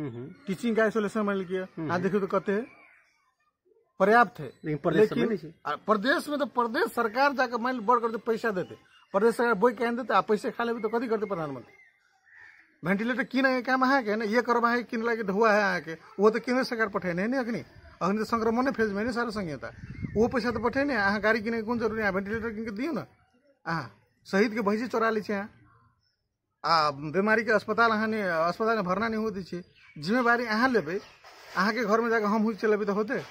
टीचिंग का आइसोलेशन मान लीजिए, यहाँ देखिए तो कहते हैं पर्याप्त है। लेकिन प्रदेश में तो प्रदेश सरकार जाकर मान बढ़ करते पैसा देते, प्रदेश सरकार बोई कह देते, आप पैसे खा लेते तो कथी करते प्रधानमंत्री। वेंटिलेटर किन काम अहाँ के ना, ये करवा है किन लगे हुआ है अहाँ के, वो तो केंद्र सरकार पठेने है अखनी अखनी तो संक्रमण फेज में नहीं सारा संघीयता, वो पैसा तो पठेने अहाँ गाड़ी किने कौन जरूरी है, वेंटिलेटर किन के दियो ना। अहाँ शहीद के भैंसी चोरा ली अहाँ, बीमारी के अस्पताल अहाँ अस्पताल में भरना नहीं होती है, जिम्मेवारी अहाँ लेबे, अहाँ के घर में जाकर हम हुई चलेबे तो होते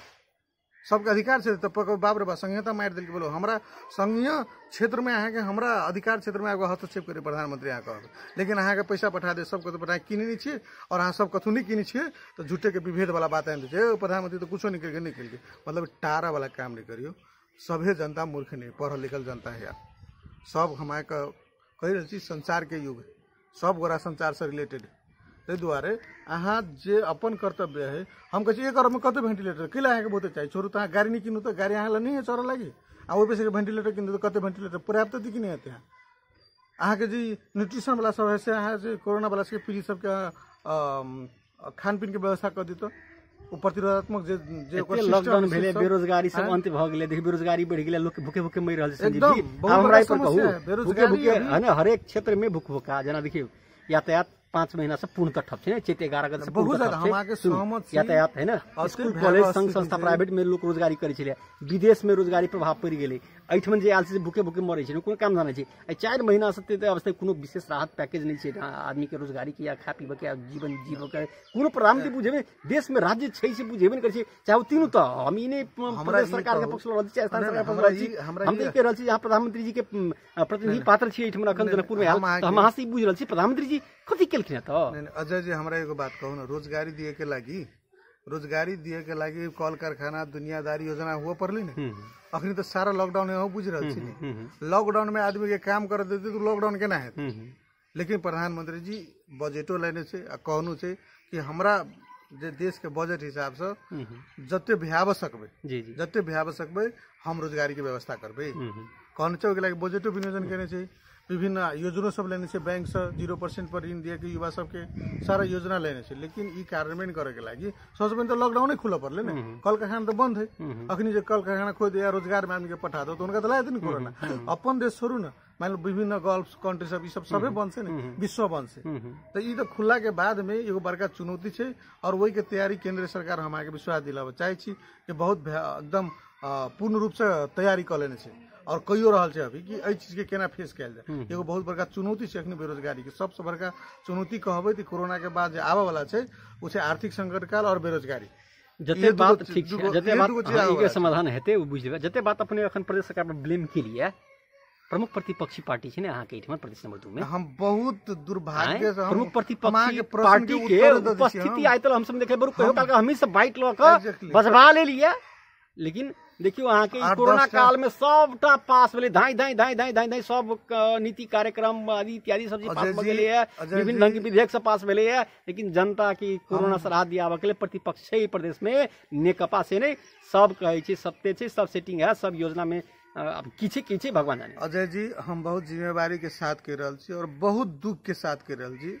सबके अधिकार से। तब बाप रे बा संघीयता मार दिल के बोलो हमरा संघीय क्षेत्र में अहाँ के हमरा अधिकार क्षेत्र में आगे हस्तक्षेप करे प्रधानमंत्री अहाँ कह, लेकिन अहाँ के पैसा पठा दे सबको तो पठा किने नहीं छे और अहाँ सब कथू नहीं किने छे तो झूठे के विभेद वाला बात आते छे। प्रधानमंत्री तो कुछ नहीं करके मतलब टारा वाला काम नहीं करियो। सभे जनता मूर्ख नहीं, पढ़ल लिखल जनता है यार, सब हमारे कही रही चीज संचार के युग है, सब गोरा संचार से रिलेटेड है। ताहि दुआरे अहाँ जे अपन कर्तव्य है, हम कहे एक में कत वेंटिलेटर किला अहाँ के बहुते चाहिए, छोड़ू तो गाड़ी नहीं किनू तो गाड़ी अहाँ नहीं है चोरा लगी आ वो पैसे वेंटिलेटर किन तो कत वेंटिलेटर पर्याप्त कि नहीं होते हैं। अहाँ के जी न्यूट्रिशन वाला सब है से अहाँ से कोरोना वाला से पीढ़ी सबके खान पीन के व्यवस्था कर दी तो प्रतिरोधात्मक लॉकडाउन भेले, बेरोजगारी सब अंत भ गेले, देखिए बेरोजगारी बढ़ गेले, लोग भूखे भूखे मर रहल छै। हमरा पर कहू बेरोजगारी है ना, हर एक क्षेत्र में भूख भूखा, जना देखिए यातायात 5 महीना से पूर्णतः ठप है, चेत 11 अगस्त से बहुत ज्यादा हम आके सहमत यातायात है ना, स्कूल कॉलेज संघ संस्था प्राइवेट में लोग रोजगारी करे छले, विदेश में रोजगारी प्रभाव पड़ गेले, एठमन जे आयल से भूखे भूखे मरे छै, कोनो काम जाने छै। 4 महीना से ते अवस्था कोनो विशेष राहत पैकेज नहीं छै आदमी के रोजगारी के या खा पीबे के जीवन जीव के कोनो प्रधानमंत्री बुझेबे देश में राज्य छै से बुझेबे करे छै, चाहे तीनों तो हम इने हमरा सरकार के पक्ष लड़ छै, स्थानीय सरकार पक्ष लड़ छै, हम देख के रहल छी यहां प्रधानमंत्री जी के प्रतिनिधि पात्र छी एठमन अखन जनकपुर में आयल तो हम अहाँ से बुझ रहल छी प्रधानमंत्री जी कथी केलखिन त। अजय जी हमरा एगो बात कहू ना, रोजगारी दिए के लागी कल कारखाना दुनियादारी योजना हुआ पड़ली ने, अखनी तो सारा लॉकडाउन है बुझ रहा छी। लॉकडाउन में आदमी के काम कर देते तो लॉकडाउन केना है। लेकिन प्रधानमंत्री जी बजटो लेने से कहनु से कि हमरा जे देश के बजट हिसाब से जते भी आवश्यक जते भी आवश्यक हम रोजगारी के व्यवस्था करबे कहने चाहिए कि बजटो विनियोजन करने चाहिए, विभिन्न योजना सब लेने से बैंक से 0% पर ऋण दिए के युवा सबके सारा योजना लेने से। लेकिन ई कार्यान्वयन करे के लगी सबसे पहले तो लॉकडाउन ही खुला पड़ले ना, कल कारखाना तो बंद है, अखनी जो कल कारखाना खोल दिया रोजगार में आदमी के पठा दो तो उनका तो लायक नहीं कोरोना। अपन देश छोड़ू ना, मान लो विभिन्न गल्फ कंट्री सब सभी बंद से ना, विश्व बंद से तो ई तो खुला के बाद में एगो बड़का चुनौती है और वही के तैयारी केंद्र सरकार हमारे विश्वास दिलावे चाहे कि बहुत एकदम पूर्ण रूप से तैयारी कर लेने से और कईयो रहल छै अभी कि एहि चीज के केना फेस कैल जाए। एगो बहुत बड़का चुनौती छै अखनी बेरोजगारी के, सबसे बड़का चुनौती कहबै कि कोरोना के बाद जे आवे वाला छै उ छै आर्थिक संकट काल और बेरोजगारी। जते बात ठीक छै, जते बात के समाधान हेतै ओ बुझ लेबै। जते बात अपने अखन प्रदेश सरकार पर ब्लेम के लिए प्रमुख प्रतिपक्षी पार्टी छै ने अहाँ के एठमा प्रदेश नंबर 2 में हम बहुत दुर्भाग्य से प्रमुख प्रतिपक्षी पार्टी के उपस्थिति आइ त हम सब देखे बरु कहियो काल हमही सब बाइट ल के बजवा ले लिए, लेकिन देखियो अहाँ के कोरोना काल में सबटा पास भेले, धाई धाई धाई धाई धाई धाई सब नीति कार्यक्रम आदि इत्यादि सब पास भ गेले है, विभिन्न ढंग के विधेयक सब पास भेले है, लेकिन जनता की कोरोना से राहत दियाबे के लिए प्रतिपक्ष छै प्रदेश में नेकपा से नहीं सब कहे छै सत्य छै, सब सेटिंग है, सब योजना में अब किछे भगवान जाने। अजय जी हम बहुत जिम्मेवारी के साथ कर रहल छी और बहुत दुख के साथ कर रहल छी।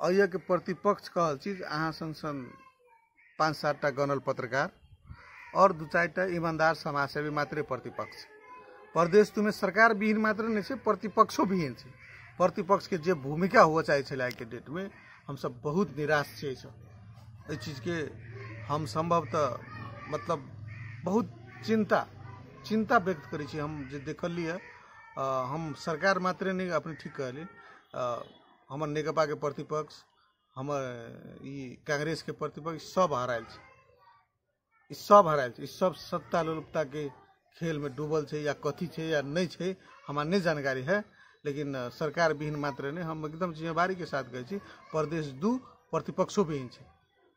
अय के प्रतिपक्ष कहल छी अहाँ संग 5-7 टा गणल पत्रकार और 2-4 टा ईमानदार समाजसेवी मात्र प्रतिपक्ष। प्रदेश में सरकार विहीन मात्र नहीं है, प्रतिपक्षो विहीन है। प्रतिपक्ष के जे भूमिका हुआ चाहे छे के डेट में हम सब बहुत निराश छे इस चीज के। हम संभवतः मतलब बहुत चिंता व्यक्त करी छी। हम जे देखली है हम सरकार मात्र नहीं अपने ठीक कहली, हमर नेकपा के प्रतिपक्ष हमर कांग्रेस के प्रतिपक्ष सब हरायल छै, सब सत्ता लोलुपता के खेल में डूबल है या कथी है या नहीं है हमारा नहीं जानकारी है, लेकिन सरकार विहीन मात्र नहीं, हम एकदम जिम्मेवारी के साथ गए प्रदेश दू प्रतिपक्षों विहीन है।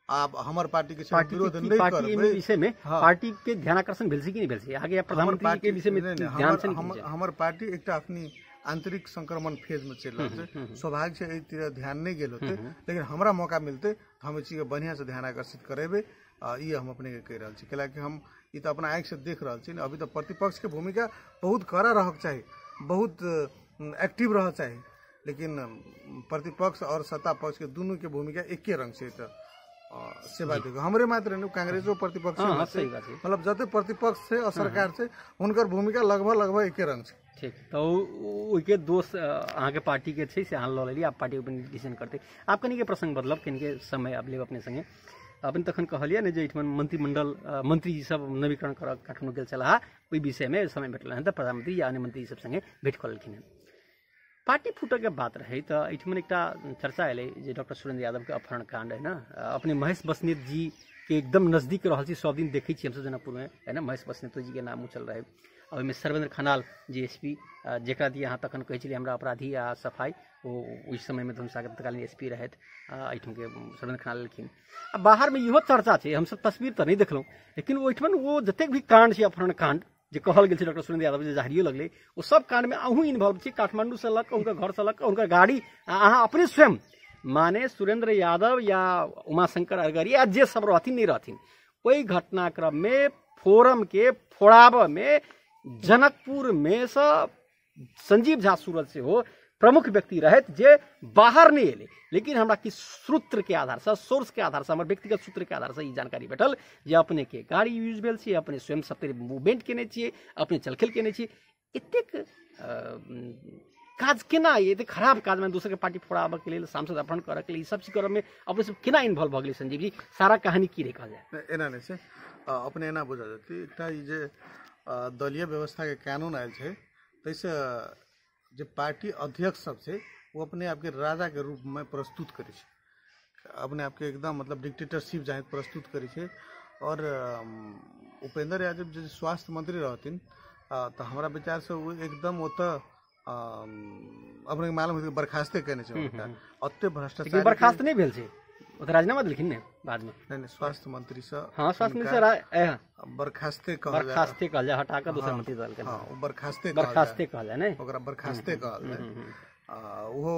आप हमार पार्टी के साथ विरोध नहीं करबे विषय में पार्टी के ध्यानाकर्षण भेल कि नहीं भेल आगे प्रधानमंत्री के विषय में ध्यान से हमार पार्टी एक अपनी आंतरिक संक्रमण फेज में चल रहा है, सौभाग्य से एहि तरह ध्यान नहीं गेल होते, लेकिन हमरा मौका मिलते तो हम चीज बढ़िया से ध्यान आकर्षित करेबे। ये हम अपने के कह रहा छी, कैलाकि हम ये तो अपना आँख से देख रहा छी। अभी तो प्रतिपक्ष के भूमिका बहुत कड़ा रह चाहिए, बहुत एक्टिव रह चाहिए, लेकिन प्रतिपक्ष और सत्ता पक्ष के दोनों के भूमिका एक ही रंग से सेवा देगा। हमारे मात्र नहीं, कांग्रेसो प्रतिपक्ष मतलब जते प्रतिपक्ष से और सरकार से उनकर भूमिका लगभग एक रंग से। ठीक, तो के दोस्त अहाँ के पार्टी के से अहाँ ल लेली, आप पार्टी अपन डिसीजन करते आप कनी के प्रसंग बदलब कनी के समय आप लेब अपने संगे अपन तखन कहलिए ने जे मंत्रिमंडल मंत्री जी सब नवीकरण कर काठमांडू गेल छलाह, ओहि विषय में समय भेटल हन त प्रधानमंत्री या अन्य मंत्री सब संगे भेट करलखिन हन। पार्टी फूटक के बात रहे तो एठमन एक चर्चा अल जे डॉक्टर सुरेंद्र यादव के अपहरण कांड है ना, अपने महेश बस्नेत जी के एकदम नजदीक रहा सब दिन देखे हम सब जनकपुर में है ना, महेश बस्नेत जी के नाम उछल रहे। और में सर्वेंद्र खनाल जीएसपी जरा दिए अहाँ तखन कहे हमरा अपराधी आ सफाई वो उस समय में धनुषागर तत्कालीन एसपी रहत एठम के सर्वेंद्र खनाल लेकिन अब बाहर में इहो चर्चा है, हम सब तस्वीर तो नहीं देखलों, लेकिन ओठमन वो जतेक भी कांड है अपहरण कांड जो कहल गेल डॉक्टर सुरेंद्र यादव जी जहरियो लगले वो सब कांड में अहूँ इन्वॉल्व छी, काठमांडू से लग उनका घर से लग उनका गाड़ी अहाँ अपने स्वयं माने सुरेंद्र यादव या उमाशंकर अरगरी या जे सब रहथिन नहीं रहथिन कोई घटनाक्रम में फोरम के फोड़ाव में जनकपुर में से संजीव झा सूरत से हो प्रमुख व्यक्ति रहत जे बाहर नहीं एले, लेकिन हमरा की सूत्र के आधार से सोर्स के आधार से हमारे व्यक्तिगत सूत्र के आधार से ये जानकारी बैठल जे अपने के गाड़ी यूज भेल छी, अपने स्वयं सब मूवमेंट केने छिए, अपने चलखेल केने छिए, एतेक काज केना ये खराब काज में दूसरे के पार्टी फोड़ाबे के लिए सांसद अपहरण करे के लिए सब चीज करब में अपने सब केना इन्वॉल्व भ गेल संजीव जी, सारा कहानी की रे कहल जाए एना नहीं से अपने एना बुझा जाती एकटा जे दलीय व्यवस्था के कानून आयल है तैसे जो पार्टी अध्यक्ष सब से वो अपने आपके राजा के रूप में प्रस्तुत करे छे, अपने आपके एकदम मतलब डिक्टेटरशिप जहाँ प्रस्तुत करे छे। और उपेंद्र यादव जो स्वास्थ्य मंत्री रहथिन तो हमारा विचार से वो एकदम वो तो अपने मालूम है बर्खास्ते कहने चाहिए, अत्य भ्रष्टाचार बर्खास्त नहीं भेल छे, वो तो राजीनामा दिलखिन ने बाद में। नहीं स्वास्थ्य मंत्री से हाँ स्वास्थ्य मंत्री से बर्खास्ते कहल जाए हटा के दूसरा मंत्री दल के हाँ बर्खास्ते कहल जाए नहीं ओकरा बर्खास्ते कहल जाए। वो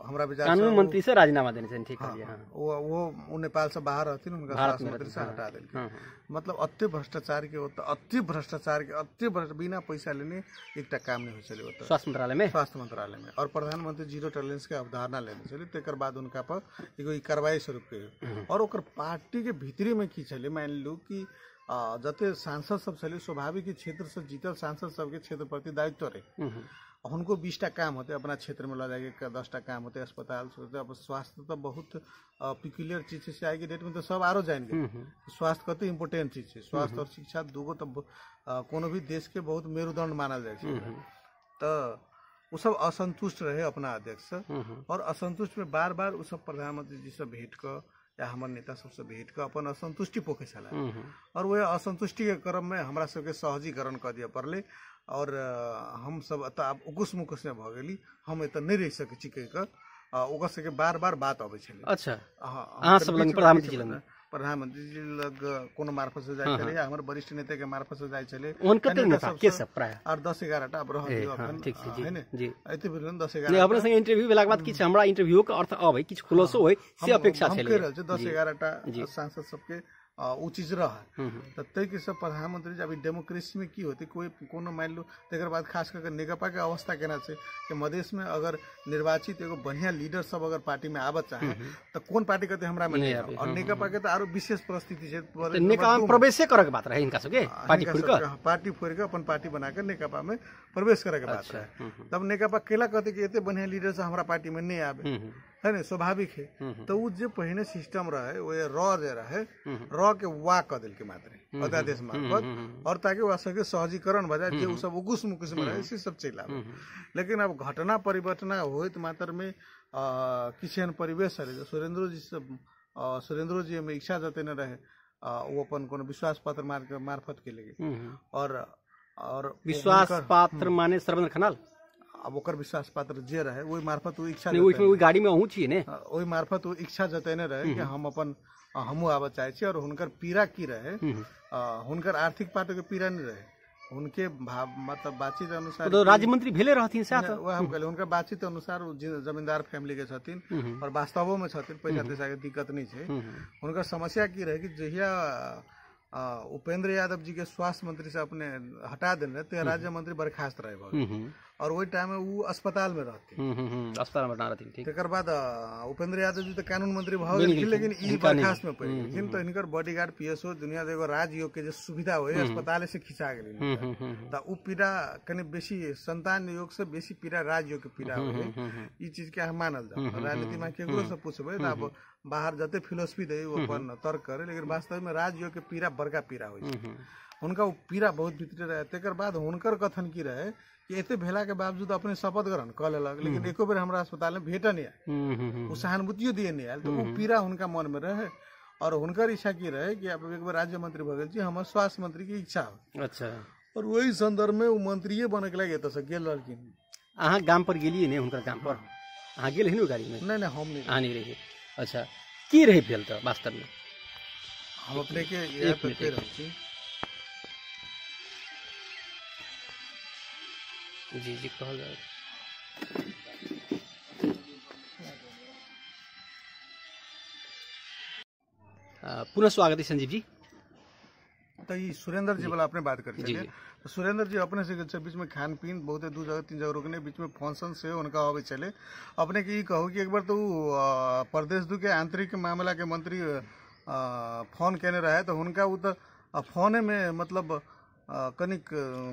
हमरा विचार कानून मंत्री से राजीनामा देने से ठीक है। हाँ वो नेपाल से बाहर रहती उनका स्वास्थ्य मंत्री से हटा देल। मतलब अति भ्रष्टाचार के होता अति भ्रष्टाचार के बिना पैसा लेने एक काम नहीं हो चले होता स्वास्थ्य मंत्रालय में और प्रधानमंत्री जीरो टॉलरेंस के अवधारणा लेने चले तेकर बाद उनका पर एगो कार्रवाई स्वरूप के और ओकर पार्टी के भीतरी में की चले मान लू कि जते सांसद सब चले स्वाभाविक क्षेत्र से जीतल सांसद सबके क्षेत्र प्रति दायित्व रहे, उनको 20टा काम होते अपना क्षेत्र में ला जाएगा, 10टा काम होते अस्पताल होते। अब स्वास्थ्य तो बहुत पिक्यूलियर चीज से आएगी डेट में तो सब आरो जाएंगे, स्वास्थ्य कते इम्पोर्टेंट चीज है, स्वास्थ्य और शिक्षा दूगो तो कोनो भी देश के बहुत मेरुदंड मानल जाए। तो वो सब असंतुष्ट रहे अपना अध्यक्ष और असंतुष्ट में बार बार वो सब प्रधानमंत्री जी से भेंट कर या हमारे नेता सबसे भेंट कर अपन असंतुष्टि पोखे चला और वह असंतुष्टि के क्रम में हमरा सबके सहजीकरण कर दिया पड़ले और हम सब अब उकुस मुकुस में भ गेली, हम एत नहीं रह सके चिके ओकर से बार बार बात आवे छले। अच्छा हां सब लग प्रधानमंत्री जी लग कोनो मार्फत से जाय छले या हमर वरिष्ठ नेता के मार्फत से जाय छले उन कते नेता के सब प्राय और 10-11 टा अब रह दियो अपन ठीक छै जी जी एते बिरन 10-11 नहीं अपने संगे इंटरव्यू भेला के बाद किछ हमरा इंटरव्यू के अर्थ आबै किछ खुलासो होय से अपेक्षा छले 10-11 टा सांसद सबके वो चीज रहा तब के सब प्रधानमंत्री जब डेमोक्रेसी में की होती कोई कोनो मान लो तेकर बाद खास करके नेकपा के अवस्था केना छै कि मधेश में अगर निर्वाचित एगो बढ़िया लीडर सब अगर पार्टी में आवत चाहे तो कौन पार्टी कहते हमरा में नहीं और नेकपा के तो आरो विशेष परिस्थिति छै नेकपा में प्रवेश करे के बात रहे इनका सबके पार्टी फोड़ के अपन पार्टी बनाकर नेकपा में प्रवेश करे के बात रहे। तब नेकपा केला कहते कि एते बढ़िया लीडर से हमरा पार्टी में नहीं आवे है ना, स्वाभाविक है। तो वो जो पहले सिस्टम रहे वो रॉ जे रहे रॉ के वा क दिल के मात्र अध्यादेश मार्फत और ताकि वह सके सहजीकरण बजाय जो सब उकुस मुकुस में रहे इसी सब चला। लेकिन अब घटना परिवर्तन होत मात्र में किसी परिवेश रहे सुरेंद्र जी में इच्छा जते न रहे वो अपन कोनो विश्वास पत्र मार्फत के लगे और और विश्वास पात्र माने सर्वनंद खनाल। अब ओकर विश्वास पात्र जे रहे वही मार्फत वो इच्छा वही गाड़ी में अहूँ छिए ने वही मार्फत वो इच्छा जतेने रहे कि हम अपन हमू आबे चाहे छी। और हुनकर पीड़ा की रहे, हुनकर आर्थिक पाटो के पीड़ा नहीं रहे, उनके मतलब बातचीत अनुसार तो राज्य मंत्री भेले रहथिन साथ वह हम कहले उनका बातचीत अनुसार जमींदार फैमिली के छथिन और वास्तवों में छथिन, पैसा तैसा के दिक्कत नहीं है। उनका समस्या की रहे कि जहिया उपेंद्र यादव जी के स्वास्थ्य मंत्री से अपने हटा देने तो राज्य मंत्री बर्खास्त रहे और वही टाइम में वो अस्पताल में रहते अस्पताल में रहती। ठीक तकर बाद उपेंद्र यादव जी तो कानून मंत्री भाव गेलखिन लेकिन ई बर्खास्त में पड़ गेलखिन। तो इनकर बॉडीगार्ड पीएसओ दुनिया देखो राजयोग के जो सुविधा हो अस्पताल से खिंचा गेल तो उ पीड़ा कने बेसी संतान योग से बेसी पीड़ा राजयोग के पीड़ा हो ई चीज के हम मानल जाए। राजनीति में केकरो से पूछबे त अब बाहर जते फिलोसफी दे वो अपन तर्क करे लेकिन वास्तव में राजयोग के पीड़ा बड़का पीड़ा हो उनका पीड़ा बहुत भीतर रहे। तकर बाद हुनकर कथन की रहे कि एते भेला के बावजूद अपने शपथ ग्रहण कर लेलक लेकिन एको बेर हमरा अस्पताल में भेट नहीं आयल, वो सहानुभूतियो दिए नहीं आयल। तो वो पीड़ा उनका मन में रहे और हुनकर इच्छा की रहे कि अब एक बार राज्य मंत्री भगल जी हमर स्वास्थ्य मंत्री की इच्छा हो। अच्छा और वही संदर्भ में वो मंत्रीये बने के लगे तो गेल रहलखिन। अहाँ गांव पर गेलिए ने हुनकर गांव पर अहाँ गेल हिन गाड़ी में? नहीं हम नहीं अहाँ नहीं रही। अच्छा की रहे भेल त वास्तव में? हम अपने के यहाँ पे कह रहल छी। जी जी कहल जाए पुनः स्वागत है संजीव जी। तो ये सुरेंद्र जी वाला अपने बात करते हैं। तो सुरेंद्र जी अपने से बीच में खान पीन बहुत 2 जगह 3 जगह रुकने बीच में फंक्शन से उनका अवे चले अपने की कहो कि एक बार तो प्रदेश दू के आंतरिक मामला के मंत्री फोन कहने रहे तो उनका वो तो फोने में मतलब कनिक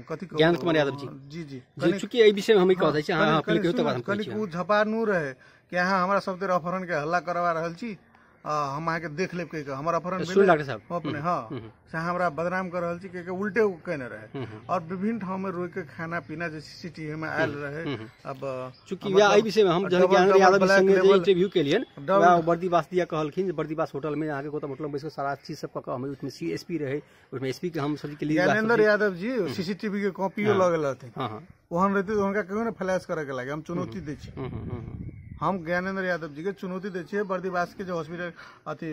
कथी ज्ञान कुमार यादव जी जी चूंकि एहि विषय में हम कहै छी हां कनिक तो बात हम कनिक उ झपानू रहे कि हां हमरा सब तेरे अपहरण के हल्ला करवा रहल छी हम आके देख लेब के हमर अपहरण सुन डॉक्टर साहब अपने हां से हमरा बदनाम कर रहल छी के उल्टे कहने रहे और विभिन्न ठाव में रोक के खाना पीना जे सीसीटीवी में आयल रहे। अब चूंकि एहि विषय में हम ज्ञान यादव संगे जे इंटरव्यू केलियन बर्दीवास दिया कहलखिन जे बर्दीवास होटल में आके को मतलब बैस सारा चीज सब का हम उसमें सीएसपी रहे उसमें एसपी के हम सब के लिए ज्ञानेंद्र यादव जी सीसीटीवी के कॉपीओ लगल रहते हां ओहन रहते तो उनका कहियो ना फ्लैश करे के लागे हम चुनौती दै छी। हम ज्ञानेंद्र यादव जी के चुनौती दै छियै बर्दीवास के जो हॉस्पिटल अथी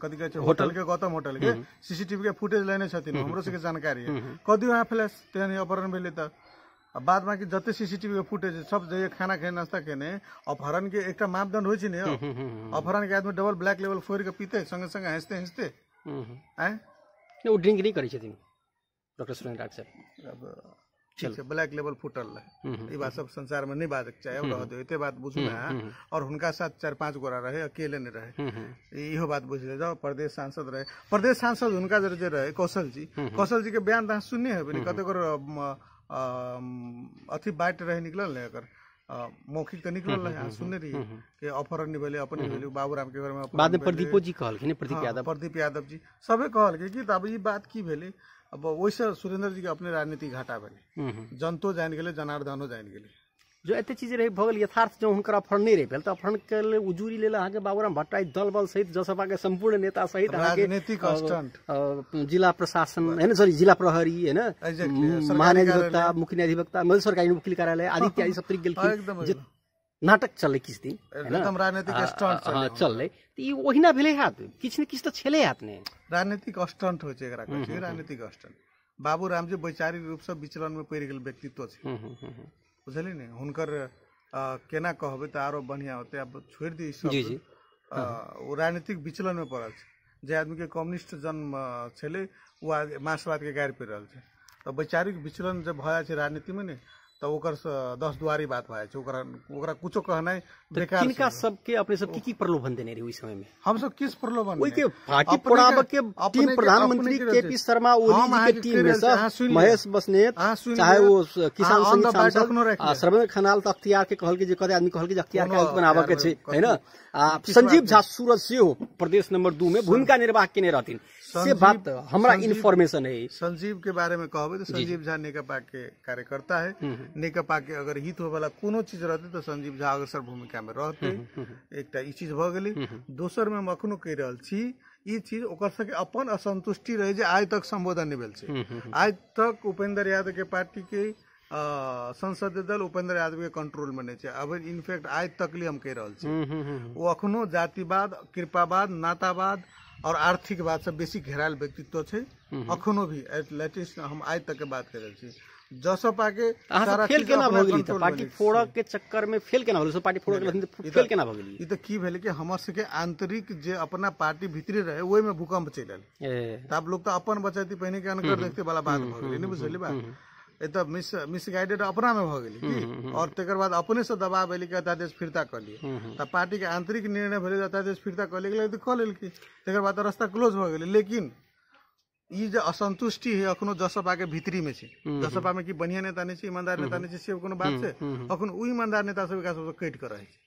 कथी कहै छै होटल के गौतम होटल के सीसीटीवी के फुटेज लेने छथिन हमरो से के जानकारी है कदी वहां फ्लैश तेन अपहरण भेले त बाद में जते सीसीटीवी के फुटेज सब जे खाना खाए नाश्ता केने अपहरण के एकटा मापदंड होय छै ने अपहरण के आदमी डबल ब्लैक लेवल फोड़ के पीते संगे संगे हंसते हैं वो ड्रिंक नहीं करै छथिन डॉक्टर सुरेंद्र साहब ठीक है ब्लैक लेवल फुटल है बात सब संसार में नहीं बात चाहे एते बात बुझू ना और उनका साथ 4-5 गोरा रहे अकेले नहीं रहे इहो बात बुझ ले जाओ। प्रदेश सांसद उनका जे रहे कौशल जी के बयान तो सुनने है कते अथी बाइट रहे निकलल है एकर मौखिक तो निकलल है सुनने रही कि अपहरण नहीं भेले अपन नहीं भेले बाबूराम के घर में बाद में प्रदीपो जी कहलखिन प्रदीप यादव जी सबे कहल कि अब ई बात की भेले। अब वैसे सुरेंद्र जी के अपने राजनीति घाटा भेले जनतो जान गेले जनार्दनो जान गेले जो एते चीज रहे भगल यथार्थ जो हुनकर अपहरण नहीं रहे भेल तो अपहरण के लिए उजूरी ले अहाँ के बाबूराम भट्टाई दल बल सहित जसपा के संपूर्ण नेता सहित राजनीतिक स्टंट जिला प्रशासन है ना सॉरी जिला प्रहरी है ना महानिदेशक मुख्य न्यायाधिवक्ता मध्य सरकारी वकील कार्यालय आदि इत्यादि सब तरीके गेलखिन नाटक चल किस दिन एकदम राजनीतिक स्टंट चल ई ओहिना भेले हाथ किछ न किछ तो छेले हाथ ने राजनीतिक स्टंट होय छै एकरा कहै छै राजनीतिक स्टंट। बाबूराम जी वैचारिक रूप से विचलन में पड़ गेल व्यक्तित्व छै बुझलिए ने हुनकर केना कहबे त आरो बढ़िया होते अब छोड़ दी सब जी वो राजनीतिक विचलन में पड़ल छै जे आदमी के कम्युनिस्ट जन्म छले वो मार्क्सवाद के गाड़ पे रहल छै तो वैचारिक विचलन जब भया छै राजनीति में ने तो ओकर 10 दुआरी बात भए छै ओकरा कुछो कहनाइ बेकार। किनका सबके अपने सब की प्रलोभन देने रही उस समय में हम सब किस प्रलोभन ओई के पार्टी पोड़ाब के टीम प्रधानमंत्री केपी शर्मा ओली जी के टीम में सब महेश बसनेत चाहे वो किसान संघ सांसद सर्वेंद्र खनाल अख्तियार के कहल के जे कते आदमी कहल के अख्तियार के बनाबे के छै है ना संजीव झा सूरज से हो प्रदेश नंबर 2 में भूमिका निर्वाह केने रहथिन से बात हमरा इन्फॉर्मेशन है। संजीव के बारे में कहबे तो संजीव झा नेकपा के कार्यकर्ता है नेकपा के अगर हित हो वाला कोनो चीज रहते तो संजीव झा अग्रसर भूमिका में रहते एकटा ई चीज भ गेली। दोसर में हम अखनो कह रहल छी ई चीज ओकर सके अपन असंतुष्टि रहे जे आज तक संबोधन नहीं भेल छै। आज तक उपेंद्र यादव के पार्टी के संसदीय दल उपेंद्र यादव के कंट्रोल में नहीं छै। अब इनफैक्ट आज तक लिए हम कह रहल छी वो अखनो जातिवाद, कृपावाद, नातावाद और आर्थिकवाद से बेसी घेरायल व्यक्तित्व छै अखनो भी। लेटेस्ट हम आज तक के बात कर रहल छी। जसपा के सारा फेल केना भ गेली त पार्टी फोड़ऽ के चक्कर में फेल केना भेलै? पार्टी फोड़ऽ के फेल केना भ गेली? ई त की भेलै कि हमर सबके आंतरिक जे अपना पार्टी भीतरी रहे ओहि में भूकंप चलि आयल। त आप लोग तो अपन बचती पहिने के अनकर देखते वाला बात भ गेलै, नहीं बुझलियै बात? ए त मिसगाइडेड अपना में भ गेलै और तकर बाद अपने से दबाव एलै कि अध्यादेश फिरता क लिए। त पार्टी के आंतरिक निर्णय भेलै अध्यादेश फिरता क लिए त क लेलकै। तकर बाद रास्ता क्लोज भ गेलै। लेकिन ई जे असंतुष्टि है अखनो जसपा के भीतरी में छै। जसपा में की बढ़िया नेता नहीं छै, ईमानदार नेता नहीं छै, से कोनो बात छै? अखनो उ ईमानदार नेता सब का सब कट कर रहे छै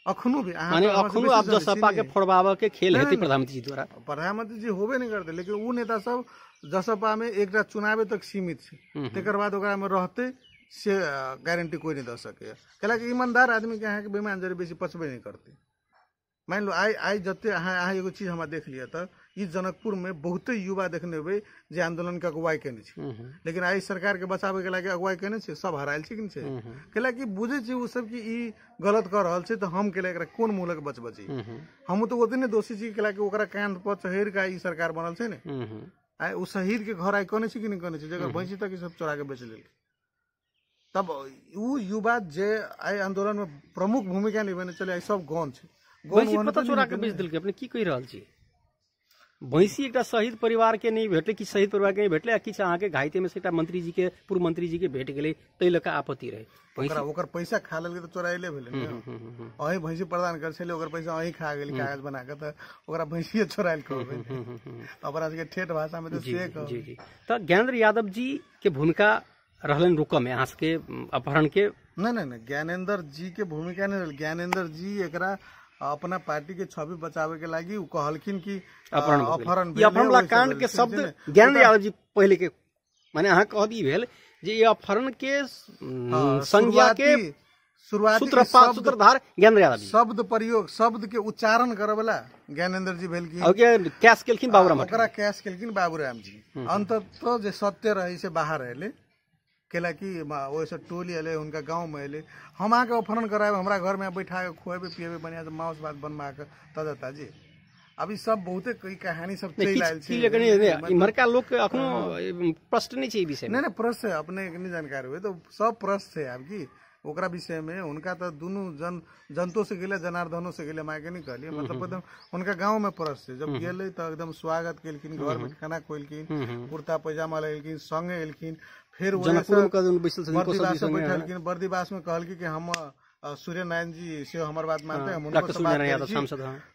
अखनो भी। माने अखनो आप जसपा के फोड़बाबा के खेल हेतै प्रधानमंत्री जी द्वारा? प्रधानमंत्री जी होबे नहीं करते, लेकिन उ नेता सब जसपा में एकटा चुनावे तक सीमित छै। तकर बाद ओकरा में रहते से गारंटी कोई नहीं द सके। कैला कि ईमानदार आदमी के अहाँ के बेईमान जरे बेसी पचबे नहीं करते। मान लो आई जते अहाँ एगो चीज हमरा देख लिया त ई जनकपुर में बहुते युवा देखने हुए जे आंदोलन के अगुवाई केने छै, लेकिन आई सरकार के बचावे के लागे अगुवाई केने छै, सब हरायल छै कि नहीं छै? कैला कि बुझे छै उ सब कि ई गलत कर रहल छै त हम केला एकरा कोन मूल के बचबै छी? हम तो ओतने दोषी छी कैला कि ओकरा कांध पर चढ़ के ई सरकार बनल छै ने। आई उ शहीद के घर आई कने छै कि नहीं कने छै? जगह भैंसी तक सब चोरा के बेच लेल। तब उ युवा जे आई आंदोलन में प्रमुख भूमिका निभाने चले आई सब गौन छै। भैंसी पता चोरा के बेच देलकै? अपने की कहि रहल छी? भैंसी एकटा शहीद परिवार के नहीं भेटले कि शहीद परिवार के नहीं भेटले, किछु अहाँ के घाइते में से एकटा मंत्री जी के, पूर्व मंत्री जी के भेट गेलै, तै लऽ के आपत्ति रहे। ओकर पैसा खा लेलकै त चोराइले भेलै ने। अही भैंसी प्रदान कर छले, ओकर पैसा अही खा गेली कागज बना के, त ओकरा भैंसीए चोराइल कहबै। अपना के ठेठ भाषा में तो से कह। जी जी। त ज्ञानेंद्र यादव जी के भूमिका रहलन रोकऽ में अहाँ के अपहरण के? नहीं, ज्ञानेंद्र जी के भूमिका नहीं रहल। ज्ञानेंद्र जी एकरा अपना पार्टी के छवि बचावे के लागी उ कहलखिन कि अपहरण वाला कांड के शब्द ज्ञानेंद्र यादव जी पहले के, माने अहाँ कह दी भेल जे ये अपहरण के संज्ञा के सूत्रधार ज्ञानेंद्र यादव जी। शब्द प्रयोग, शब्द के उच्चारण करे वाला ज्ञानेंद्र जी भेल कि ओके कैश केलखिन बाबूराम, ओकरा कैश केलखिन बाबूराम जी। अंततः जे सत्य रही से बाहर एले। केला कि वैसे टोली अले, उनका गांव में अले, हम आके अपहरण कराए, हमरा घर में बैठा के खुएबे पिएबे बढ़िया से मांस भात बनवा के तदता जी। अभी सब बहुते कई कहानी सब चल आयल छै, लेकिन इमहरका लोग के अखनो प्रश्न नहीं छै ई विषय में। नहीं प्रश्न है, अपने नहीं जानकारी हुए तो सब प्रश्न है आपकी ओकरा विषय में। उनका तो दोनों जनतो से गेले, जनार्दनो से गेले, मायके नहीं कहलिए, मतलब एकदम उनका गांव में प्रश्न है। जब गेले तो एकदम स्वागत केलखिन, घर में खाना खोलखिन, कुर्ता पैजामा लेलखिन, संगे एलखिन। फिर बर्दीवास में कहल कि हम सूर्य नारायण जी से हमार बात मानते हैं, हम उनको से बात करी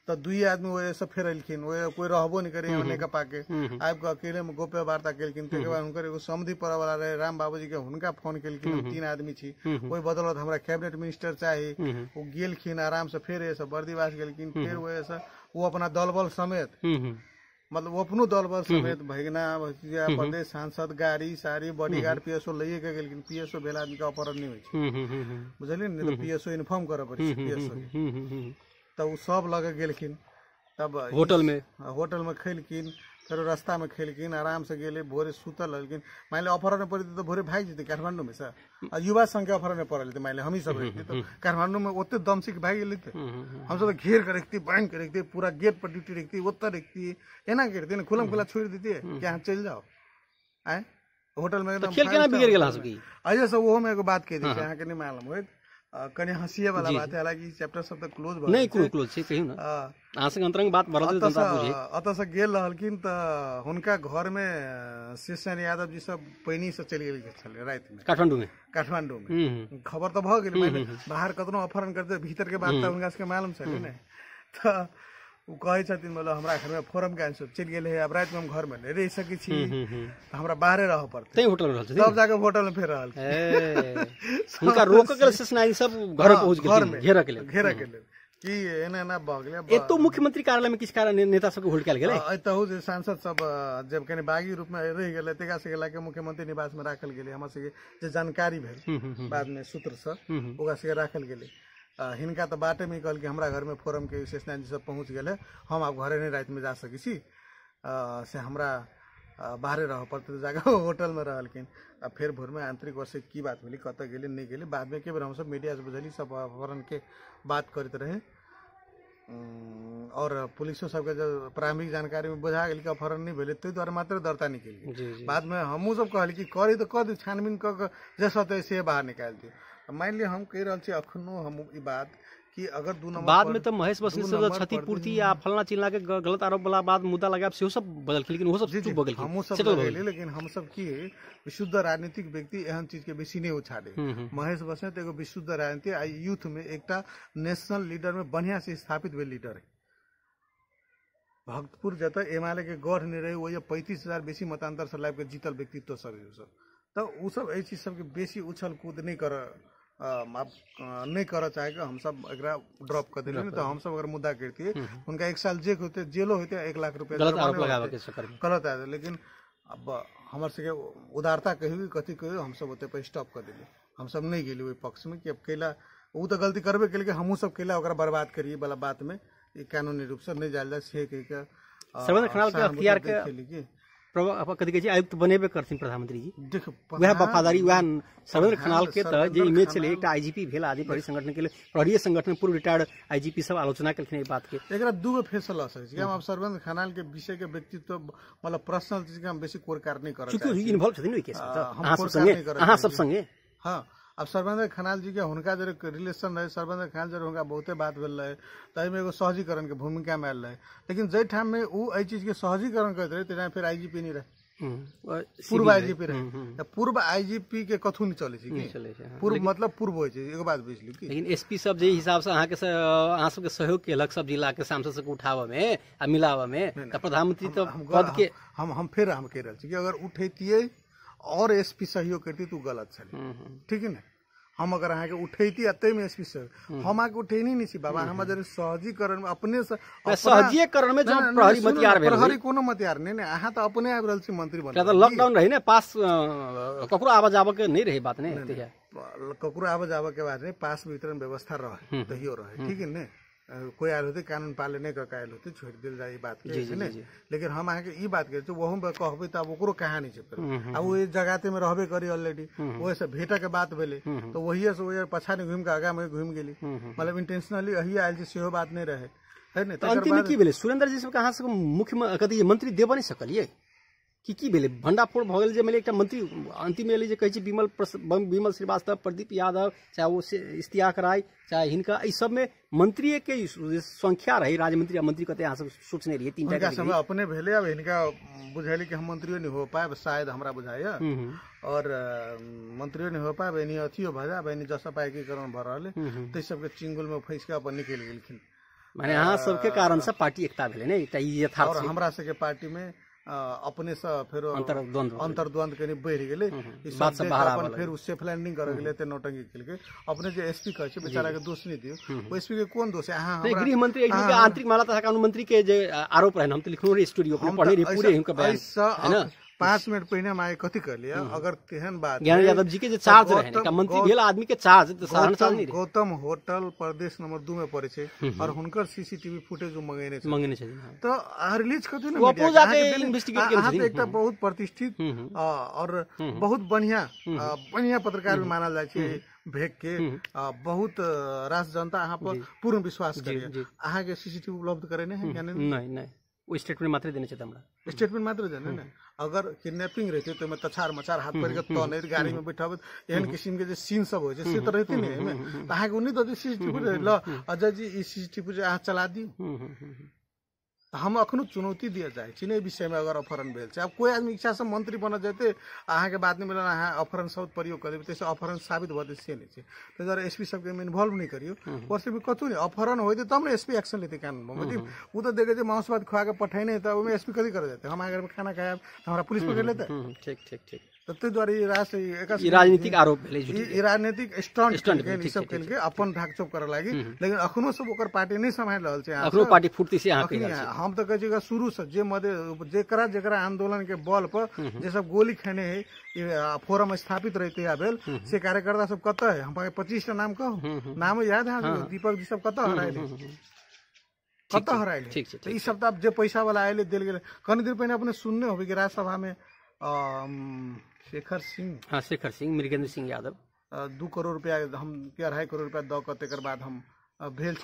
तो दुई आदमी वो सब फिर एलखिन, वो कोई रहबो नहीं करे हमने का पाके आब के अकेले में गोप्य वार्ता केलखिन। तके बाद हुनकर एगो समधि पड़े वाला रहे राम बाबूजी के, हुनका फोन केलखिन, 3 आदमी छी, कोई बदौलत हमरा कैबिनेट मिनिस्टर चाहिए, वो गेलखिन आराम से। फिर ऐसा बर्दीवास गेलखिन, फिर वो ऐसा वो अपना दलबल समेत, मतलब वो अपनो दलबल समेत भगना भतीजा प्रदेश सांसद, गाड़ी सारी बॉडीगार्ड पीएसओ लइए के गेलखिन। पीएसओ भेल आदमी के अपहरण नहीं होय छै, बुझलिए ने? तो पीएसओ इन्फॉर्म करे पड़े छै पीएसओ के। तब वो सब लगे गेलखिन, तब होटल में खैलखिन, फिर रास्ता में खेलखिन, आराम से गेले, भोरे सुतल रहलखिन। मान ली अपहरण में पड़े तो भोरे भाग जेते काठमांडू में से, युवा संघ के अपहरण में पड़ल थे, मान ली हम ही सब रहते तो काठमांडू में ओते दम से भाग गेले थे। हम सब घेर के रखती, बांध के रखती, पूरा गेट पर ड्यूटी रखती, ओते रखती, एना करती, खुलम खुला छोड़ देती है कि यहाँ चल जाओ। आए होटल में एकदम खेल केना बिगड़ गेला सकी। अजय सब वो में एगो बात कह दी अहाँ के नहीं मालूम होय, कने हंसिए वाला बात है, हालांकि चैप्टर सब तक क्लोज भ नहीं क्लोज छै, कहियो ना अहाँ से अंतरंग बात भरल जनता बुझे। अत से गेल रहलखिन त हुनका घर में शिवसेना यादव जी सब पैनी से चल गेल छले रात में काठमांडू में। खबर तो भ गेल, बाहर कतनो अपहरण करते, भीतर के बात त हुनका से मालूम छले ने। त उ कहे छथिन बोलो हमरा घर में फोरम के आंसर चल गेले है, अब रात में हम घर में नहीं रह सकी छी, हमरा बाहरे रह पड़ते। तै होटल में रहल छी, तब जाके होटल में फिर रहल हुनका रोक के शिवसेना सब घर पहुंच गेल, घेरा के लेल कि एना ना भ गेले। ए तो मुख्यमंत्री कार्यालय में किस कारण नेता सब होल्ड कैल गेले? एतहु जे सांसद सब जब कने बागी रूप में रह गेले, तेका से गेला के मुख्यमंत्री निवास में राखल गेले, हमरा से जे जानकारी भेल बाद में सूत्र से ओकरा से राखल गेले। हिनका तो बाटे में कहल कि हमरा घर में फोरम के विशेषज्ञ जी सब पहुँच गए, हम आप घरे नहीं रात में जा सकी से हमरा बाहरे रह पड़ते जाकर होटल में रहलखिन। आ फिर भोर में आंतरिक वर्ष की बात मिली कत गेली नहीं गेली, बाद में के बेर हम सब मीडिया से बुझली सब अपहरण के बात करते रहे और पुलिसो सबके जब प्रारंभिक जानकारी में बुझा गई कि अपहरण नहीं भेले ताहि द्वारा मात्र दर्ता निकल। बाद में हमू सब कहली कि करी तो कह दी, छानबीन क जैसा तैसे बाहर निकाल दी। मान लिया हम कह रहे छी अखनो हम ई बात कि अगर 2 नंबर बाद में तो महेश बसनी से क्षतिपूर्ति या फलना चिल्ला के गलत आरोप वाला बाद मुद्दा लगा से सब बदल, लेकिन वो सब चुप बगल हम सब बदल, लेकिन हम सब की विशुद्ध राजनीतिक व्यक्ति एहन चीज के बेसी नहीं उछाड़े। महेश बसने तो एगो विशुद्ध राजनीति आ यूथ में एकटा नेशनल लीडर में बढ़िया से स्थापित हुए लीडर है। भक्तपुर जत एमएलए के गढ़ नहीं रहे वो 35,000 बेसी मतांतर से लाइव के जीतल व्यक्तित्व सब तो उ सब एहि चीज सबके बेसी उछल कूद नहीं कर नहीं कर चाहे हम सब एकरा ड्रॉप कर दिले। तो हम सब अगर मुद्दा करती उनका 1 साल जेल होते, जेलो होते, 1 लाख रुपया गलत आए। लेकिन अब हमारे से उदारता कही कथी कही हम सब होते पर स्टॉप कर दिले। हम सब नहीं गेली वही पक्ष में कि अब केला वो तो गलती करबे के लिए हमू सब केला ओकरा बर्बाद करिए वाला बात में कानूनी रूप से नहीं जाल जाए से सर्वेंद्र खनाल के अख्तियार के कथी कहै छै आयुक्त बनेबे करथिन प्रधानमंत्री जी। देखो वह वफादारी वह सर्वेंद्र खनाल के त जे इमेज छले एकटा आईजीपी भेल आदि प्रहरी संगठन के लिए प्रहरी संगठन पूर्व रिटायर्ड आईजीपी सब आलोचना केलखिन एहि बात के। एकरा दूगो फैसला ल सकै छी हम सर्वेंद्र खनाल के विषय के व्यक्तित्व मतलब पर्सनल चीज के हम बेसी कोरकार नहीं करब चूंकि इन्वॉल्व छथिन ओइ केस में अहाँ सब संगे हां। अब सर्वेंद्र खनाल जी के हुनका जो रिलेशन रहे सर्वेंद्र खनाल जो हुनका बहुते बात भेल रहे तई में एगो सहजीकरण के भूमिका में आयल रहे। लेकिन जै ठाम में उ एहि चीज के सहजीकरण करते रहे तेना फिर आईजीपी नहीं रहे, पूर्व आईजीपी रहे। पूर्व आईजीपी के कथू नहीं चले छै पूर्व मतलब पूर्व होय छै एगो बात बुझ ली। लेकिन एसपी सब जे हिसाब से अहाँ सबके सहयोग केलक सब जिला के सांसद सबके उठावे में आ मिलावे में त प्रधानमंत्री तो पद के हम फिर हम कह रहल छी कि अगर उठैतिए और एसपी सहयोग करती तो गलत छले, ठीक है ना। हम अगर अहाँ के उठैती अते में एसपी से हम आके उठैनी नहीं छी बाबा, हम जरे सहजीकरण में अपने से सहजीकरण में जो प्रहरी मतियार भेल प्रहरी कोनो मतियार नहीं नहीं अहाँ तो अपने आबि रहल छी मंत्री बन त लॉकडाउन रही ने पास ककरो आवाज आवे के नहीं रही बात नहीं है ककरो आवाज आवे के बाद पास वितरण व्यवस्था रहे दहियो रहे, ठीक है ने। कोई आयल होते कानून पालन नहीं कर आयल होते छोड़ दिल जाए बात के। लेकिन हम अहाँ के ई बात करे वहू में कहबे त ओकरो कहानी छै अब वो जगहते में रहबे करी ऑलरेडी ओहि से भेटा के बात भेले तो वही से वही पछा घूम के आगा में घूम गेली मतलब इंटेंशनली अही आयल सेहो बात नहीं रहे है ने। तो अंतिम में की भेले सुरेंद्र जी सब कहां से मुख्य कथी मंत्री देब नहीं सकलिए की भेले भंडाफोड़ भ गेल जे मैले एकटा मंत्री अंतिम में जे कहै छै विमल श्रीवास्तव प्रदीप यादव चाहे वो इश्तियाक राय चाहे हिनका ई सब में मंत्री के संख्या रही राज्य मंत्री कते अहाँ सब सोचने रहिए 3-4 समय अपने भेले। अब हिनका बुझाइली कि हम मंत्रियों नहीं हो पाए शायद हमरा बुझाया और मंत्रियों नहीं हो पाए एनी अथियो भजा एनी जसा पाए के कारण भ रहले तै सबके चिंगुल में फंस के अपन निकल गेलखिन। माने अहाँ सबके कारण से पार्टी एकता भेले ने एकटा ई यथार्थ और हमरा सबके पार्टी में अपने से फिर अंतर्द्वंद के बढ़ गए इस बात से बाहर अपन फिर उससे फ्लैंडिंग कर गेले ते नौटंकी केल के अपने जे एसपी कहै छै बेचारा के दोष नहीं दियो वो एसपी के कोन दोष है। हां गृह मंत्री एक के आंतरिक मामला तथा कानून मंत्री के जे आरोप रहे हम तो लिखनो रे स्टूडियो पर पढ़े रे पूरे हिनका बयान है ना 5 मिनट पहले हम आए कथी कर लिया अगर तेहन बात ज्ञान यादव जी के जे चार्ज रहे का मंत्री भेल आदमी के चार्ज तो साधारण चार्ज नहीं गौतम होटल प्रदेश नंबर 2 में पड़े छे और हुनकर सीसीटीवी फुटेज मंगेने छे तो रिलीज कथी ना मीडिया जाके इन्वेस्टिगेट केने छे एकटा बहुत प्रतिष्ठित और बहुत बढ़िया पत्रकार भी मानल जाय छे भेक के बहुत रास जनता अहाँ पर पूर्ण विश्वास करे अहाँ के सीसीटीवी उपलब्ध करे नहीं है नहीं वो स्टेटमेंट मात्र देने चाहिए हमरा स्टेटमेंट मात्र देने ना। अगर किडनैपिंग रहते तो में तछार मचार हाथ पैर के तने गाड़ी में बैठाबे एहन किस्म के जे सीन सब होय छै से तो रहते नहीं में अहाँ के उन्हीं तो सीसीटीवी ल अजय जी ई सीसीटीवी अहाँ चला दी हम अखनो चुनौती दिया जाए चीने विषय में अगर अपहरण भेल छै। अब कोई आदमी इच्छा से मंत्री बन जाते अहाँ के बात नहीं मिलन अहाँ अपहरण शब्द प्रयोग कर देते अपहरण साबित भ से नहीं छै तो जरा एसपी सबके में इन्वॉल्व नहीं करियो और से भी कतु नहीं अपहरण होते तब ना एसपी एक्शन लेते कानून में मतलब वो तो देखे मांस भात खा के पठाई नहीं तो एसपी कथी कर देते हम अगर खाना खाया हमारा पुलिस पकड़ लेते। ठीक तो ते द्वारा ये राष्ट्र ई राजनीतिक आरोप भेलै झूठी ई राजनीतिक स्टंट स्टंट के ई सब के अपन ढाकछोप करे लागी लेकिन अखनो सब ओकर पार्टी नहीं संभाल रहल छै अखनो पार्टी फुटती से यहाँ अखनी हम तो कहै छी शुरू से जे मदे जेकरा आंदोलन के बल पर जे सब गोली खेने है फोरम स्थापित रहते आबेल से कार्यकर्ता सब कत है हम 25 टा नाम कहू नाम याद है दीपक जी सब कत हराइले कत हराइले तो ई सब जे पैसा वाला आइले देल गेले कनी देर पहले अपने सुनने होबे कि राज्यसभा में शेखर सिंह मृगेंद्र सिंह यादव 2 करोड़ रुपया हम 2.5 करोड़ रुपया द के तेकर बाद हम भेल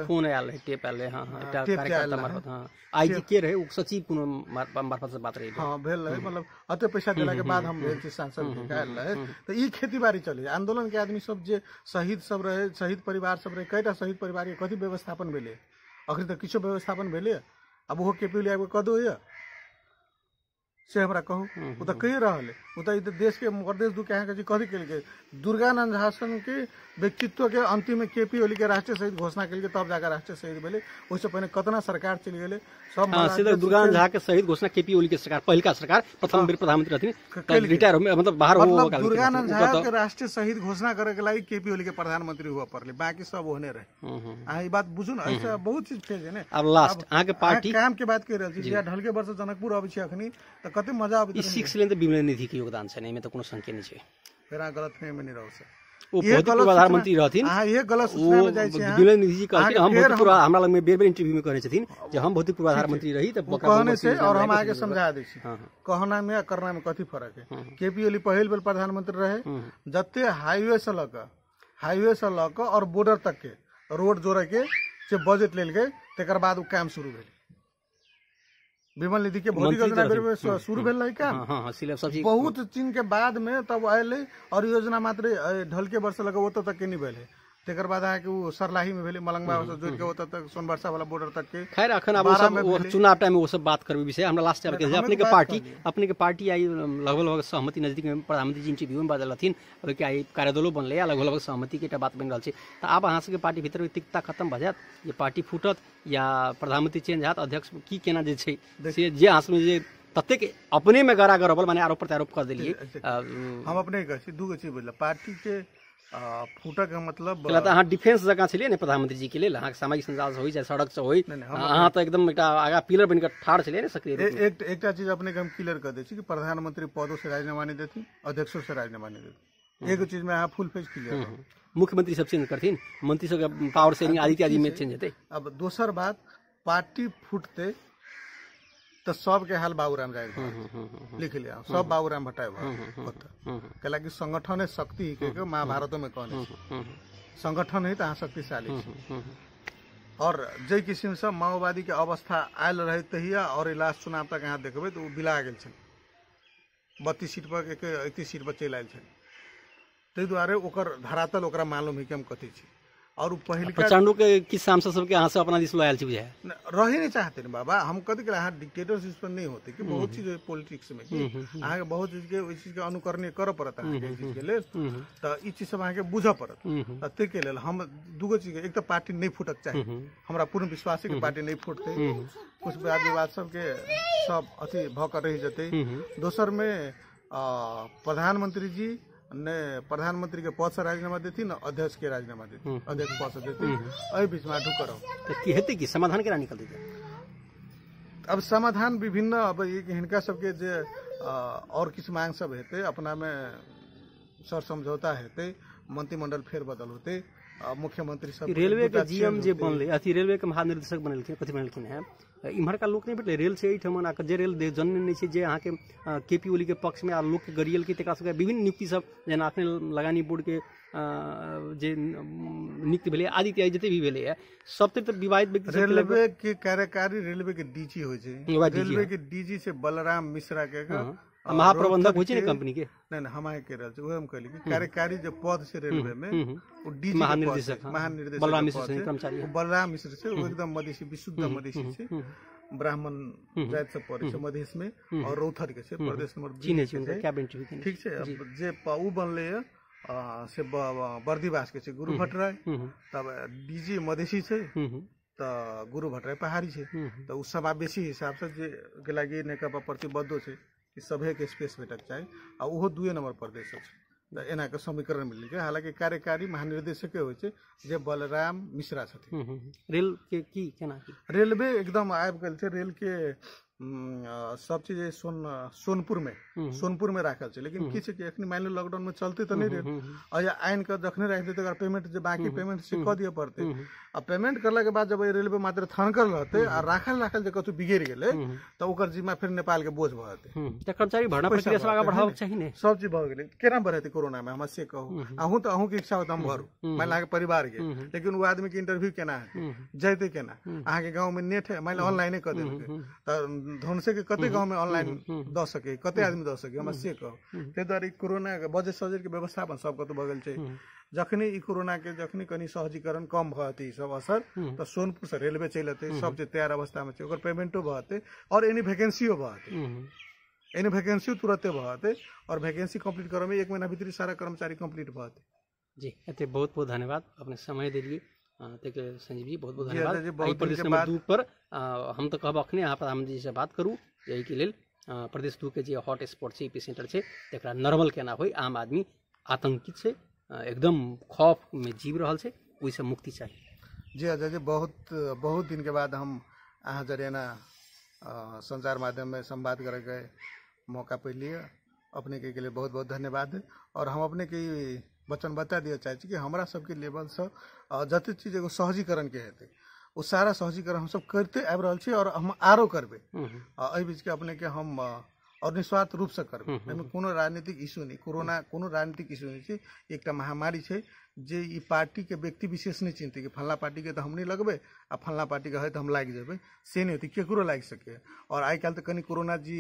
फोन आयल है टेप आयल है एकटा कार्यकर्ता मार्फत आईजी के रहे सचिव कोनो मार्फत से बात रही भेल रहे मतलब अते पैसा देला के बाद हम भेल छी सांसद निकाल रहे तो ई खेती बाड़ी चले आंदोलन के आदमी सब जे शहीद सब रहे शहीद परिवार सब रहे कईटा शहीद परिवार के कथि व्यवस्थापन भेले अखन तक किछो व्यवस्थापन भेले अब वो केपी लिया कदो है से हमरा कहू वो तो कही रहल वो तो देश के प्रदेश दू के कथी के दुर्गानंद झा के व्यक्तित्व के अंतिम में केपी ओली के राष्ट्रीय शहीद घोषणा के तब जाकर राष्ट्रीय शहीद भेले उससे पहले कतना सरकार चल गए सब दुर्गानंद झा के शहीद घोषणा केपी ओली के सरकार पहिलका सरकार प्रथम बेर प्रधानमंत्री रहथिन रिटायर मतलब बाहर हो दुर्गानंद झा के राष्ट्रीय शहीद घोषणा करे के लागि केपी ओली के प्रधानमंत्री हुआ पड़ले बाकी सब होने रहे आ ई बात बुझू न ऐसा बहुत चीज फेज है ने अब लास्ट अहाँ के पार्टी काम के बात कर रहल छी ढल के वर्ष जनकपुर आबै छी अखनी त कते मजा आबै ई 6 लेन त विमल निधि के योगदान छै नै में त कोनो संख्या नै छै फेर गलत फहमी नहीं रहो से वो भौतिक प्रधानमंत्री रहथिन ये गलत सूचना में जाय छै विमल निधि जी कहथिन हम भौतिक पूर्व हमरा लग में बेर इंटरव्यू में कहने छथिन जे हम भौतिक प्रधानमंत्री रही त कहने से और हम आगे समझा दै छी कहना में करना में कथी फर्क है केपी ओली पहिल बेर प्रधानमंत्री रहे जते हाईवे से ल के और बॉर्डर तक के रोड जोड़े के से बजट लेल गए तेकर बाद वो काम शुरू भेल विमल निधि के भौतिक योजना शुरू भेल रही काम बहुत चीन के बाद में तब आये और योजना मात्र ढल के वर्ष लगे वो तक के नहीं भेल तेकर बाद है कि वो सरलाही में भेले मलंगवा से जोड़ के होता तक सोनबरसा वाला बॉर्डर तक के खैर अखन अब सब चुनाव टाइम में वो सब बात करबे विषय हमरा लास्ट टाइम के अपने के पार्टी आई लगभग सहमति नजदीक में प्रधानमंत्री जी इंटरव्यू में बाजल हथिन अब के आई कार्यदलो बनले या लगभग सहमति के बात बन रहल छै त आब अहाँ सबके पार्टी भीतर तिक्तता खत्म भ जात ये पार्टी फूटत या प्रधानमंत्री चेंज हात अध्यक्ष की केना जे छै से जे अहाँ में जे ततेक अपने में गरा गरबल माने आरोप प्रत्यारोप कर देलिए हम अपने कहै छी दूगो चीज बुझल पार्टी के फूटक का मतलब अहाँ डिफेंस जगह छलिए ने प्रधानमंत्री जी के लिए अहाँ सामाजिक संजाल से होई चाहे सड़क से होई अहाँ तो एकदम एकटा आगा पिलर बन के ठाड़ छलिए ने सक्रिय एकटा चीज अपने के हम क्लियर कर दै छी कि प्रधानमंत्री पदों से राजीनामा नहीं देती अध्यक्षों से राजीनामा नहीं देती एगो चीज में अहाँ फुल पेज क्लियर मुख्यमंत्री सब चेंज करथिन मंत्री सब पावर शेयरिंग आदि में चेंज हेतै अब दोसर बात पार्टी फूटते तो सब के हाल बाबूराम जाए लिख लिया सब बाबूराम भट्टाय कला कि संगठन है शक्ति के महाभारत में कहने संगठन है तो शक्तिशाली और जे किस्म से माओवादी के अवस्था आयल रहे तहिया और लास्ट चुनाव तक यहाँ देखबे तो बिला गेल 32 सीट पर 31 सीट पर चल आयल ताहि दुआरे ओकर धरातल ओकरा मालूम है कि हम कथी छी और पहले प्रचंडों के किस सांसद सब के यहाँ से अपना दिस लॉयल छी बुझाय रह ही नहीं चाहते ना बाबा हम कथी के यहाँ डिक्टेटरशिप पर नहीं होते कि बहुत चीज पॉलिटिक्स में अहाँ के बहुत चीज के उस चीज के अनुकरणीय कर पड़ता है चीज के लिए तो ई चीज सब अहाँ के बुझ पड़त ते के लेल हम दूगो चीज एक तो पार्टी नहीं फूटक चाहिए हमरा पूर्ण विश्वास है कि पार्टी नहीं फूटते कुछ वाद विवाद सब के सब अथी भकर रह जते दोसर में प्रधानमंत्री जी ने प्रधानमंत्री के पद से राजीनामा देती न अध्यक्ष के राजीनामा देती अध्यक्ष पद से देती अहि बीच में ढुक रहो तो की हेतै कि समाधान केना निकल देतै अब समाधान विभिन्न अब हिनका सबके जे और किछु मांग सब हेतै अपना में सर समझौता हेतै मंत्रिमंडल फेर बदल होतै मुख्यमंत्री सब रेलवे के जीएम जे बनले अथी रेलवे के महानिदेशक बनलखिन कथि बनलखिन है इम्हर का लोक नहीं भेटले रेल से एठमन जे रेल जनने नहीं छै जे अहाँ के केपी ओली के पक्ष में आ लोक के गरियल के तेकरा सबके विभिन्न नियुक्ति सब जेना अखने लगानी बोर्ड के जे नियुक्ति भेलै आदि इत्यादि जते भी भेलै सब ते विवादित व्यक्ति रेलवे के कार्यकारी रेलवे के डीजी होय छै रेलवे के डीजी से बलराम मिश्रा के महाप्रबंधक होय छै ने कंपनी के नहीं हमारे के रहल छै ओहे हम कहली कि कार्यकारी जो पद से रेलवे में वो डीजी महानिदेशक बलराम मिश्र से कर्मचारी बलराम मिश्र से वो एकदम मधेसी विशुद्ध मधेसी से ब्राह्मण जात से पड़े छै मधेश में और रौथर के छै प्रदेश नंबर चीन छै उनका कैबिनेट भी ठीक छै जे उ बनले से बर्दीवास के छै गुरु भट्टराय तब डीजी मधेसी छै तो गुरु भट्टराय पहाड़ी छै तो उ समावेशी हिसाब से जे के लागि नेकपा प्रतिबद्ध छै कि सभे के स्पेस भेटक चाही आ ओहो 2 नंबर प्रदेश छै एना के समीकरण मिल के। हालांकि कार्यकारी महानिर्देशक होइ छै जे बलराम मिश्रा छथिन। रेल के की केना की रेलवे एकदम आबि गेल छै। रेल के सब चीज सोनपुर में राखल छै, लेकिन की छै कि एखनी मान लो लॉकडाउन में चलते तो नहीं रेल और या आइन के जखने रख देते अगर पेमेंट जो बाकी पेमेंट से कह दिए पड़ते आ पेमेंट करला के बाद जब रेलवे मात्र थनकल रहते आ राखल जे कतौ बिगड़ गेले तो ओकर जिम्मा फिर नेपाल के बोझ भ जेते। कर्मचारी भर्ना प्रक्रिया सब आगे बढ़ावे चाहिए ने। सब चीज भ गेले केना बढ़ेते कोरोना में हम से कहू अहूँ तो अहूँ के इच्छा होत हम भरू मान ला के परिवार के, लेकिन वो आदमी के इंटरव्यू केना है जैते केना अहाँ के गांव में नेट है मान ला ऑनलाइन कर देलके त धनसे के कते गांव में ऑनलाइन द सके कते आदमी द सके हम से कहू। ते द्वारा कोरोना के बजट सजट के व्यवस्थापन सब कतौ बगल छै। जखनी ई कोरोना के जखनी कनी सहजीकरण कम भते सब असर तो सोनपुर से रेलवे चलते सब चीज तैयार अवस्था में छै, ओकर पेमेंटो भते और एनी वैकेंसीओ भते एनी वैकेंसी तुरंते भते और वैकेंसी कंप्लीट करे में 1 महीना भीतर सारा कर्मचारी कंप्लीट भते। जी एते बहुत बहुत धन्यवाद अपने समय देलिए संजीव जी, बहुत बहुत धन्यवाद। प्रदेश नंबर 2 पर हम तो कहब अखने यहाँ पर हम जी से बात करूँ यही के लेल प्रदेश 2 के जे हॉट स्पॉट छै एपी सेंटर छै तकरा नॉर्मल केना होय। आम आदमी आतंकित छै, एकदम खौफ में जीव रहल छै, ओहि से मुक्ति चाहिए। जी अजय जी बहुत दिन के बाद हम अहाँ जरिए संचार माध्यम में संवाद करे के मौका पैलिए अपने के लिए बहुत बहुत धन्यवाद। और हम अपने के वचन बता दिए चाहे कि हमरा सबके लेवल से जते चीज एगो सहजीकरण के हेतै वो सारा सहजीकरण हम सब करते आबि रहल छी और हम आरो करबे। एहि बीच के अपने के हम और निस्वार्थ रूप से करबे। एहिमे कोनो राजनीतिक इशू नहीं, कोरोना कोनो राजनीतिक इशू नहीं छै, एकटा महामारी छै जे ई पार्टी के व्यक्ति विशेष नहीं चिंतै कि फलना पार्टी के तो हम नहीं लगबे आ फलना पार्टी के है तो हम लाग जेबे से नहीं होती, केकरो लाग सके। और आई काल तो कनी कोरोना जी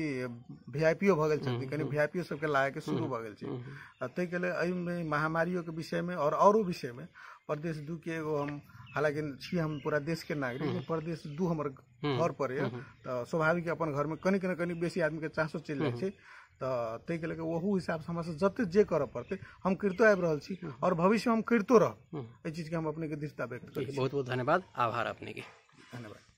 वीआईपीओ भ गेल छथिन, कनी वीआईपीओ सबके लागे के शुरू भ गेल छै। तै के लेल एहिमे महामारियों के विषय में और औरो विषय में प्रदेश 2 के एगो हम हालांकि छी हम पूरा देश के नागरिक, प्रदेश 2 हमर घर पर है तो स्वाभाविक अपन घर में कनी न कनी बेसी आदमी के चांसो चल जाय छै। तो तै के लेके वहू हिसाब से हमरा से जते जे करे पड़ते हम करते आबि रहल छी और भविष्य में हम करतो रह। एहि चीज के हम अपने के दृढ़ता व्यक्त करै छी। बहुत बहुत धन्यवाद, आभार अपने के। धन्यवाद।